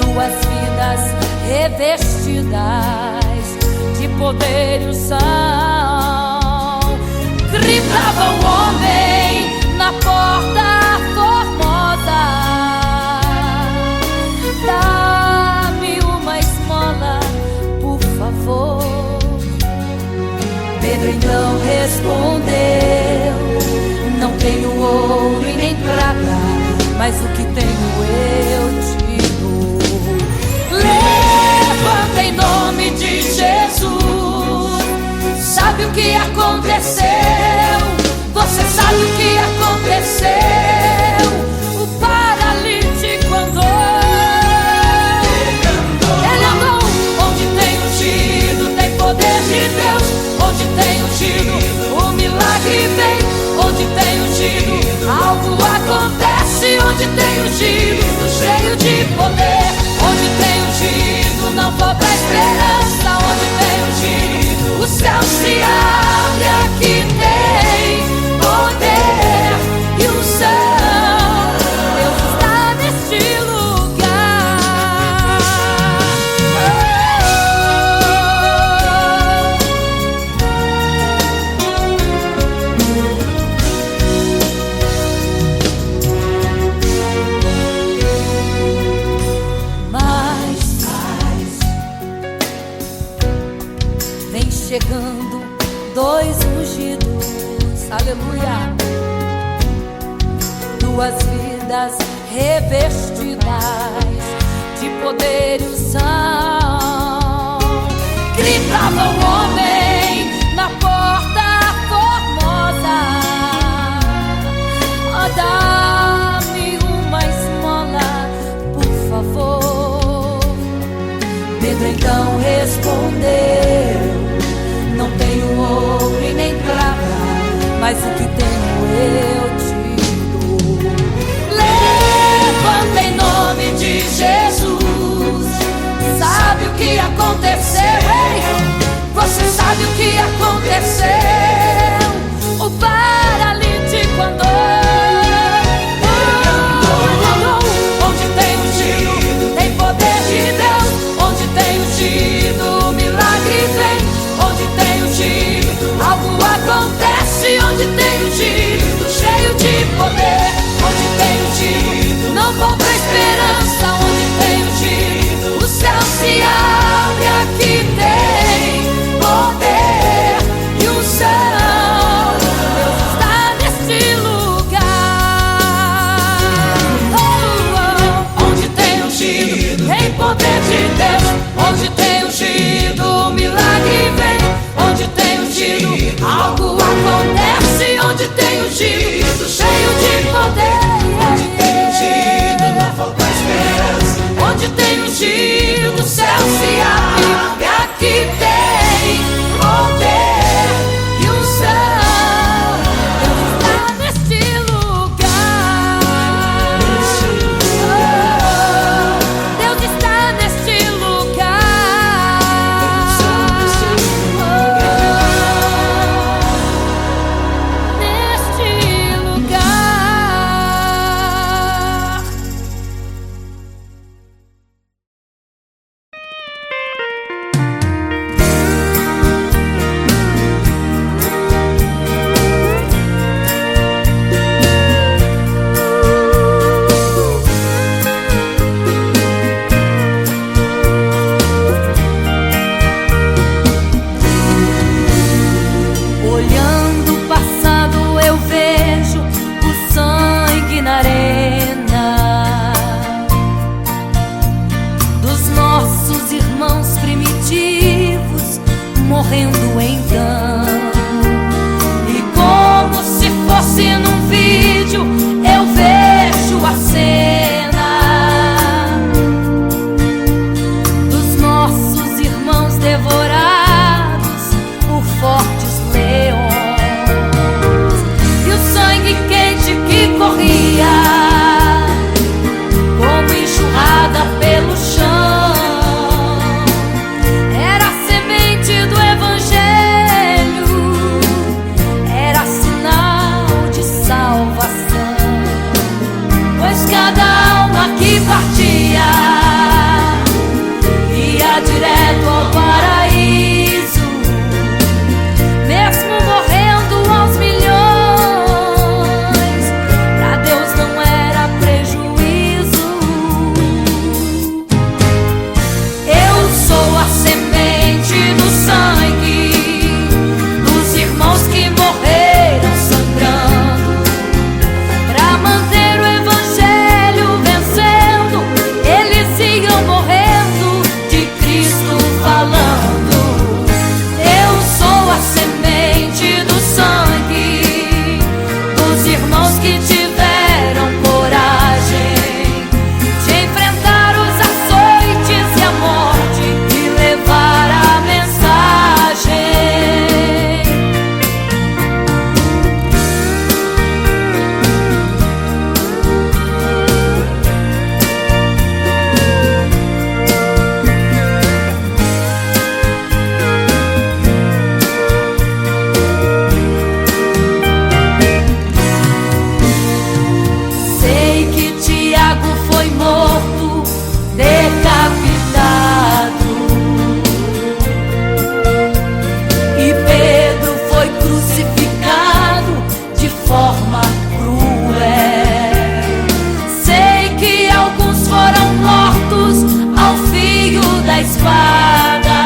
duas vidas revestidas de poder e unção. Gritava o homem na porta formosa: dá-me uma esmola, por favor. Pedro então respondeu: não tenho ouro e nem prata, mas o que tenho eu te dou. Levanta em nome de Jesus. Sabe o que aconteceu? Você sabe o que aconteceu? O paralítico andou. Ele andou. Onde tem ungido tem poder de Deus. Onde tem ungido o milagre vem. Onde tem ungido algo acontece. Onde tem ungido cheio de poder. Onde tem ungido não falta esperança. Onde tem ungido o céu se abre. Aqui tem poder e unção. Deus está neste lugar. Mas vem chegando dois ungidos, aleluia, duas vidas revestidas de poder e unção. Gritava o homem na porta formosa: oh, dá-me uma esmola, por favor. Pedro então respondeu: não tenho ouro e nem prata, mas o que tenho eu te dou. Levanta em nome de Jesus. que aconteceu? Ei, você sabe o que aconteceu? O paralítico andou. Onde tem ungido, tem poder de Deus. Onde tem ungido, milagre vem. Onde tem ungido, algo acontece. Onde tem ungido, cheio de poder. Onde tem ungido, não falta esperança. Onde tem ungido, o céu se abre. Aqui tem poder e unção. Deus está neste lugar. Onde tem ungido, tem poder de Deus. Onde tem ungido, milagre vem. Onde tem ungido, algo acontece. Onde tem ungido, cheio de poder. Onde tem ungido, não falta esperança. Onde tem ungido, o céu se abre. Aqui tem poder e unção. Deus está neste lugar. Deus está neste lugar. Neste lugar. Olhando o passado eu vejo o sangue na arena dos nossos irmãos primitivos morrendo então. E como se fosse num vídeo eu vejo a cena dos nossos irmãos devorados por fortes leões. E o sangue quente que corria como enxurrada pelo chão era a semente do evangelho, era sinal de salvação. Pois cada alma que partia ia direto ao paraíso, mesmo morrendo aos milhões. Pra Deus não era prejuízo. Eu sou a semente do sangue dos irmãos que morreram sangrando pra manter o evangelho vencendo. Eles iam morrendo de Cristo falando. Eu sou a semente do sangue dos irmãos que tiveram coragem de enfrentar os açoites e a morte e levar a mensagem. Sei que Tiago foi morto, decapitado, e Pedro foi crucificado de forma cruel. Sei que alguns foram mortos ao fio da espada,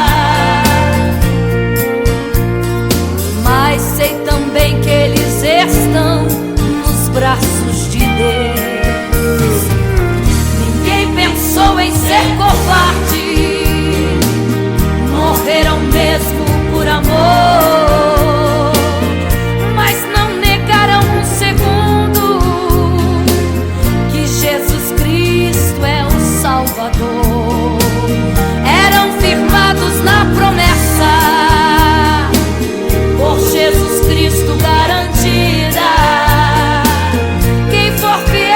mas sei também que eles estão nos braços de Deus. Ninguém pensou em ser covarde, morreram mesmo por amor, mas não negaram um segundo que Jesus Cristo é o Salvador. Eram firmados na promessa por Jesus Cristo garantida. Quem for fiel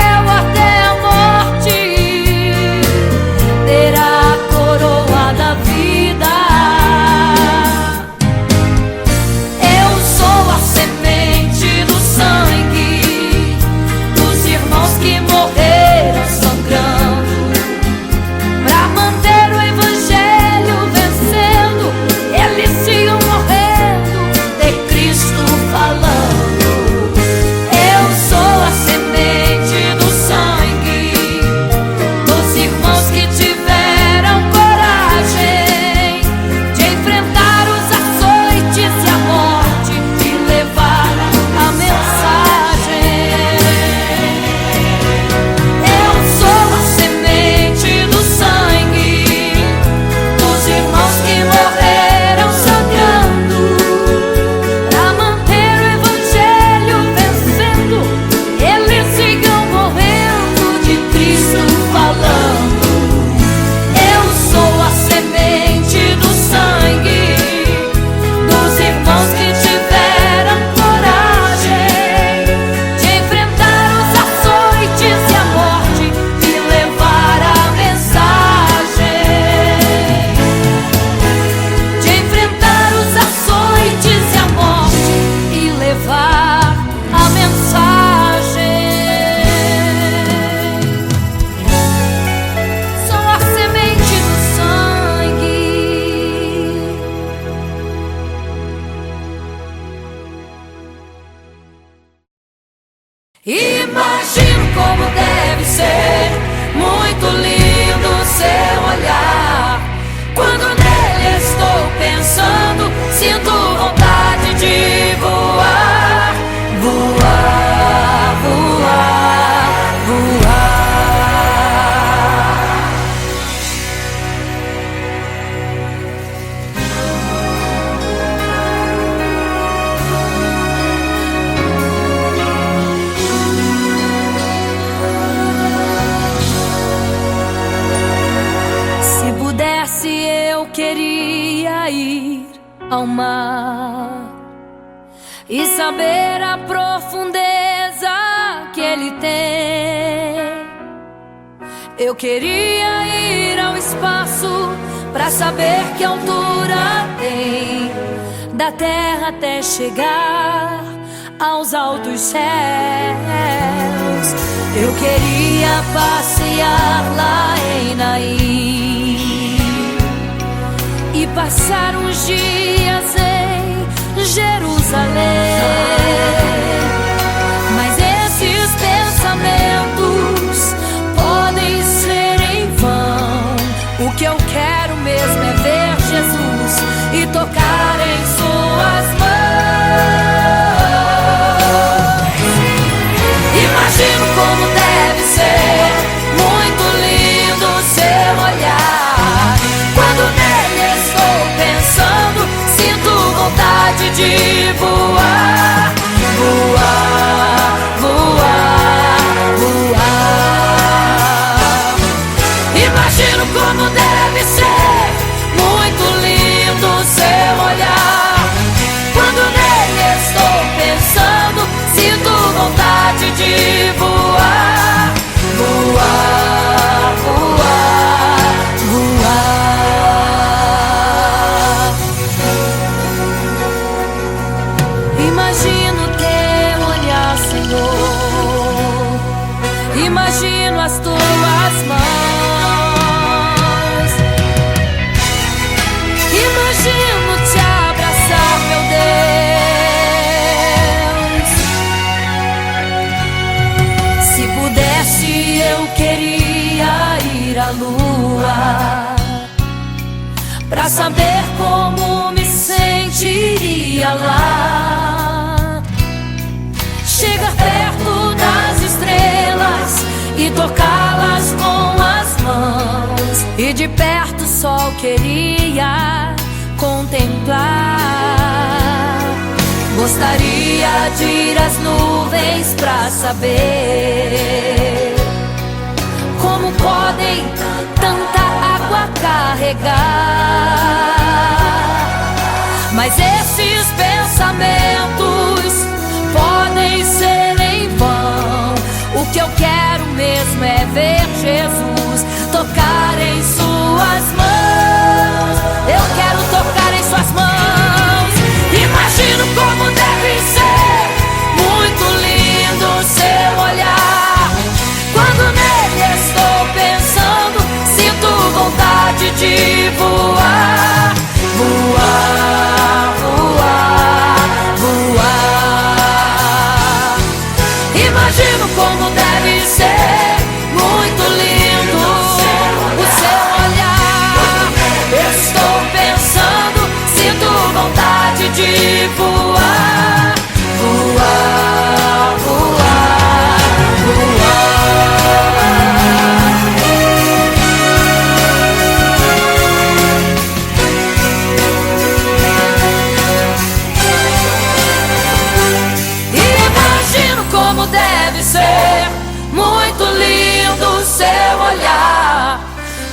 pudesse, eu queria ir ao mar e saber a profundeza que ele tem. Eu queria ir ao espaço pra saber que altura tem, da terra até chegar aos altos céus. Eu queria passear lá em Naim e passar uns dias em Jerusalém. Mas esses pensamentos podem ser em vão. O que eu quero mesmo é ver Jesus e tocar em suas mãos. Imagino como deve ser muito lindo seu olhar. Quando nele estou pensando, sinto vontade de voar, voar, voar, voar. Imagino como deve ser muito lindo seu olhar. Quando nele estou pensando, sinto vontade de voar, voar, voar, voar. Imagino teu olhar, Senhor. Imagino as tuas mãos. Imagino te abraçar, meu Deus. Se pudesse, eu queria ir à lua pra saber como me sentiria lá. Chegar perto das estrelas e tocá-las com as mãos, e de perto só queria contemplar. Gostaria de ir às nuvens pra saber como podem tanta água carregar. Mas esses pensamentos podem ser em vão. O que eu quero mesmo é ver Jesus, tocar em suas mãos. Eu quero tocar em suas mãos. Imagino como deve ser muito lindo seu olhar. Quando nele estou pensando, sinto vontade de voar, voar, voar, voar. Imagino como deve ser muito lindo o seu olhar. Estou pensando, sinto vontade de voar, voar, voar, voar. Imagino como deve ser muito lindo o seu olhar.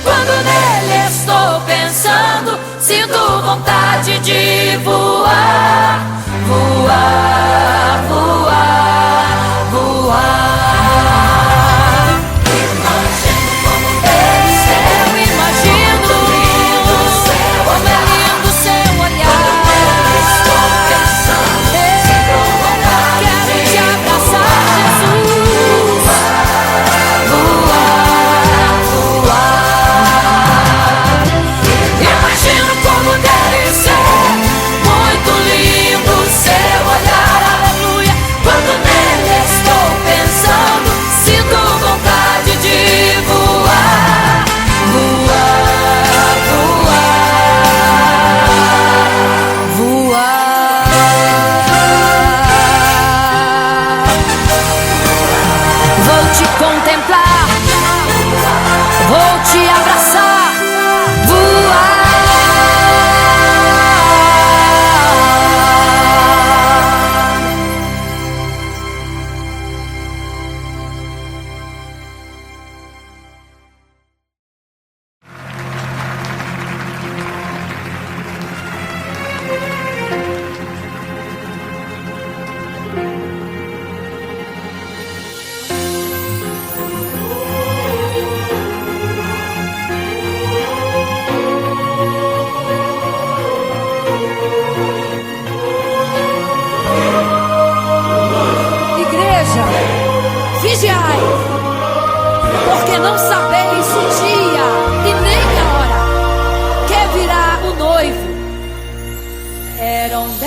Quando nele estou pensando, sinto vontade de voar, voar, voar, voar. Imagino como deve ser, eu imagino como é lindo o seu olhar. Estou pensando, sinto vontade quero te abraçar, Jesus. Voar, voar. Imagino como deve ser muito lindo o seu olhar.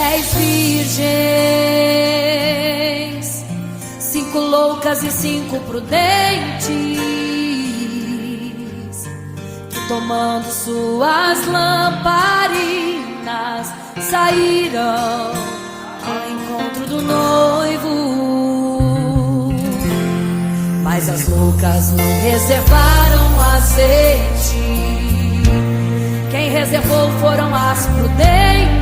10 virgens, 5 loucas e 5 prudentes, que tomando suas lamparinas saíram ao encontro do noivo. Mas as loucas não reservaram azeite, quem reservou foram as prudentes.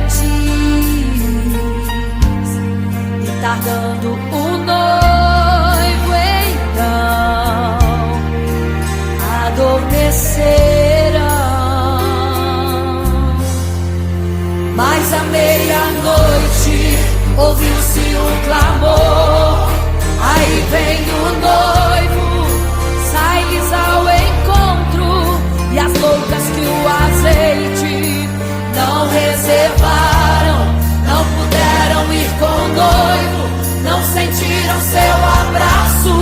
E tardando o noivo então adormeceram. Mas à meia-noite ouviu-se um clamor: aí vem o noivo, sai-lhes ao encontro. E as loucas que o azeite não reservaram, não puderam ir com o noivo, não sentiram seu abraço.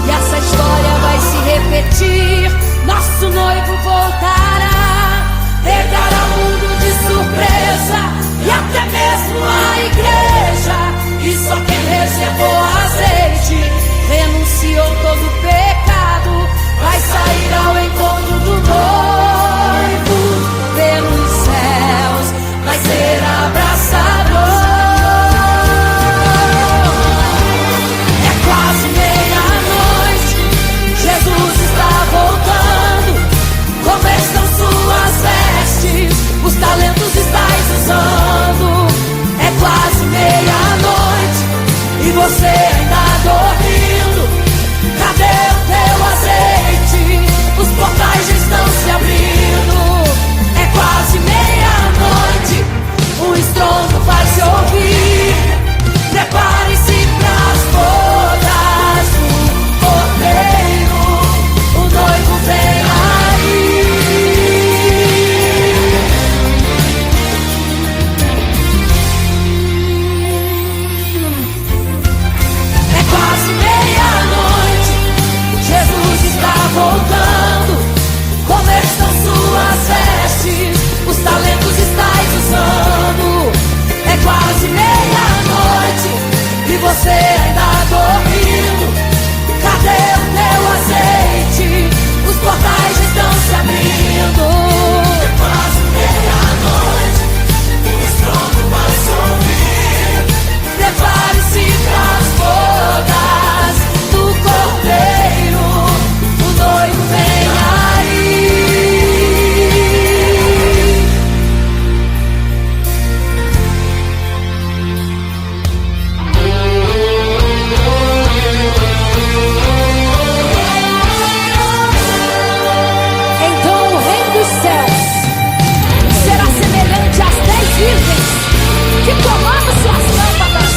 E essa história vai se repetir. Nosso noivo voltará, pegará o mundo de surpresa, e até mesmo a igreja. E só quem reservou azeite, renunciou todo o pecado, vai sair ao encontro do noivo. Pelos céus vai ser abraçador. É quase meia-noite, Jesus está voltando. Como estão suas vestes? Os talentos estáis usando. É quase meia-noite e você ainda dormindo. Cadê o teu azeite? Os portais já estão se abrindo. É quase meia-noite, um estrondo vai se ouvir. Prepare-se pras bodas do Cordeiro, o noivo vem aí. É quase meia-noite, Jesus está voltando. Como estão suas vestes? Os talentos estáis usando. É quase meia-noite e você ainda dormindo. Cadê o teu azeite? Os portais estão se abrindo. É quase meia-noite, o estrondo vai se ouvir. Prepare-se pras bodas do Cordeiro, o noivo vem aí. Então o reino dos céus será semelhante às 10 virgens que, tomando suas lâmpadas,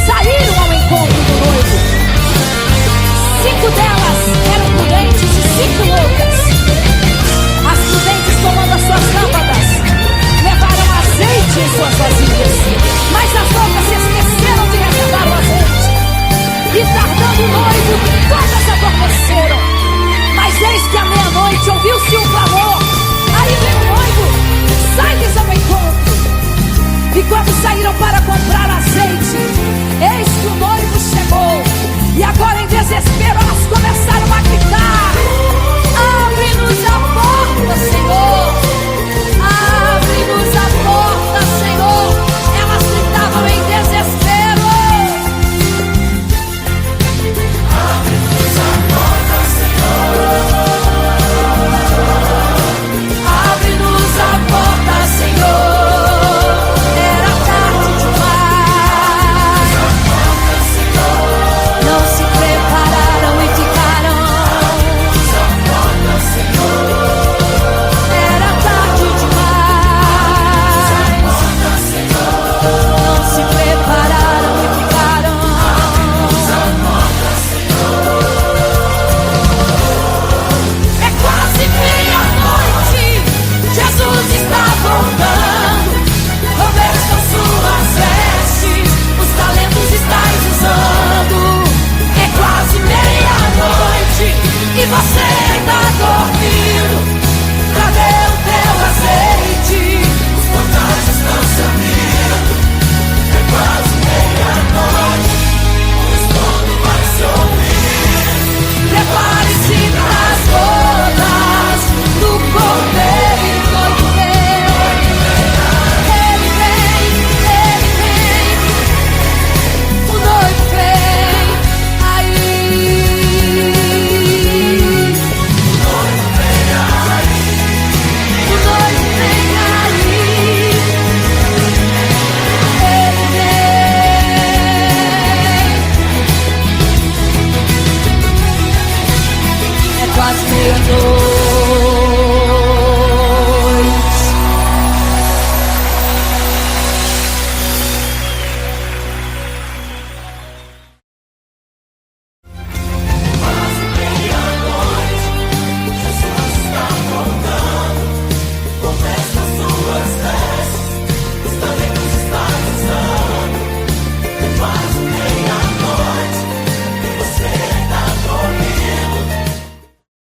saíram ao encontro do noivo. 5 delas eram prudentes e 5 loucas. As prudentes, tomando as suas lâmpadas, levaram azeite em suas vasilhas, mas as loucas se esqueceram de reservar o azeite. E tardando o noivo, todas adormeceram. Mas eis que à meia-noite ouviu-se um clamor: aí vem o noivo, sai-lhes ao encontro. E quando saíram para comprar azeite, eis que o noivo chegou. E agora em desespero elas começaram a gritar: abre-nos a porta, Senhor! Abre-nos a porta, Senhor! Elas gritavam em desespero. Abre-nos a porta, Senhor! Abre-nos a porta, Senhor! Era tarde demais. Não se prepararam e ficaram. Era tarde demais. Não se prepararam e ficaram. É quase meia-noite, Jesus está voltando. Como estão suas vestes? Os talentos estáis usando. É quase meia-noite e você ainda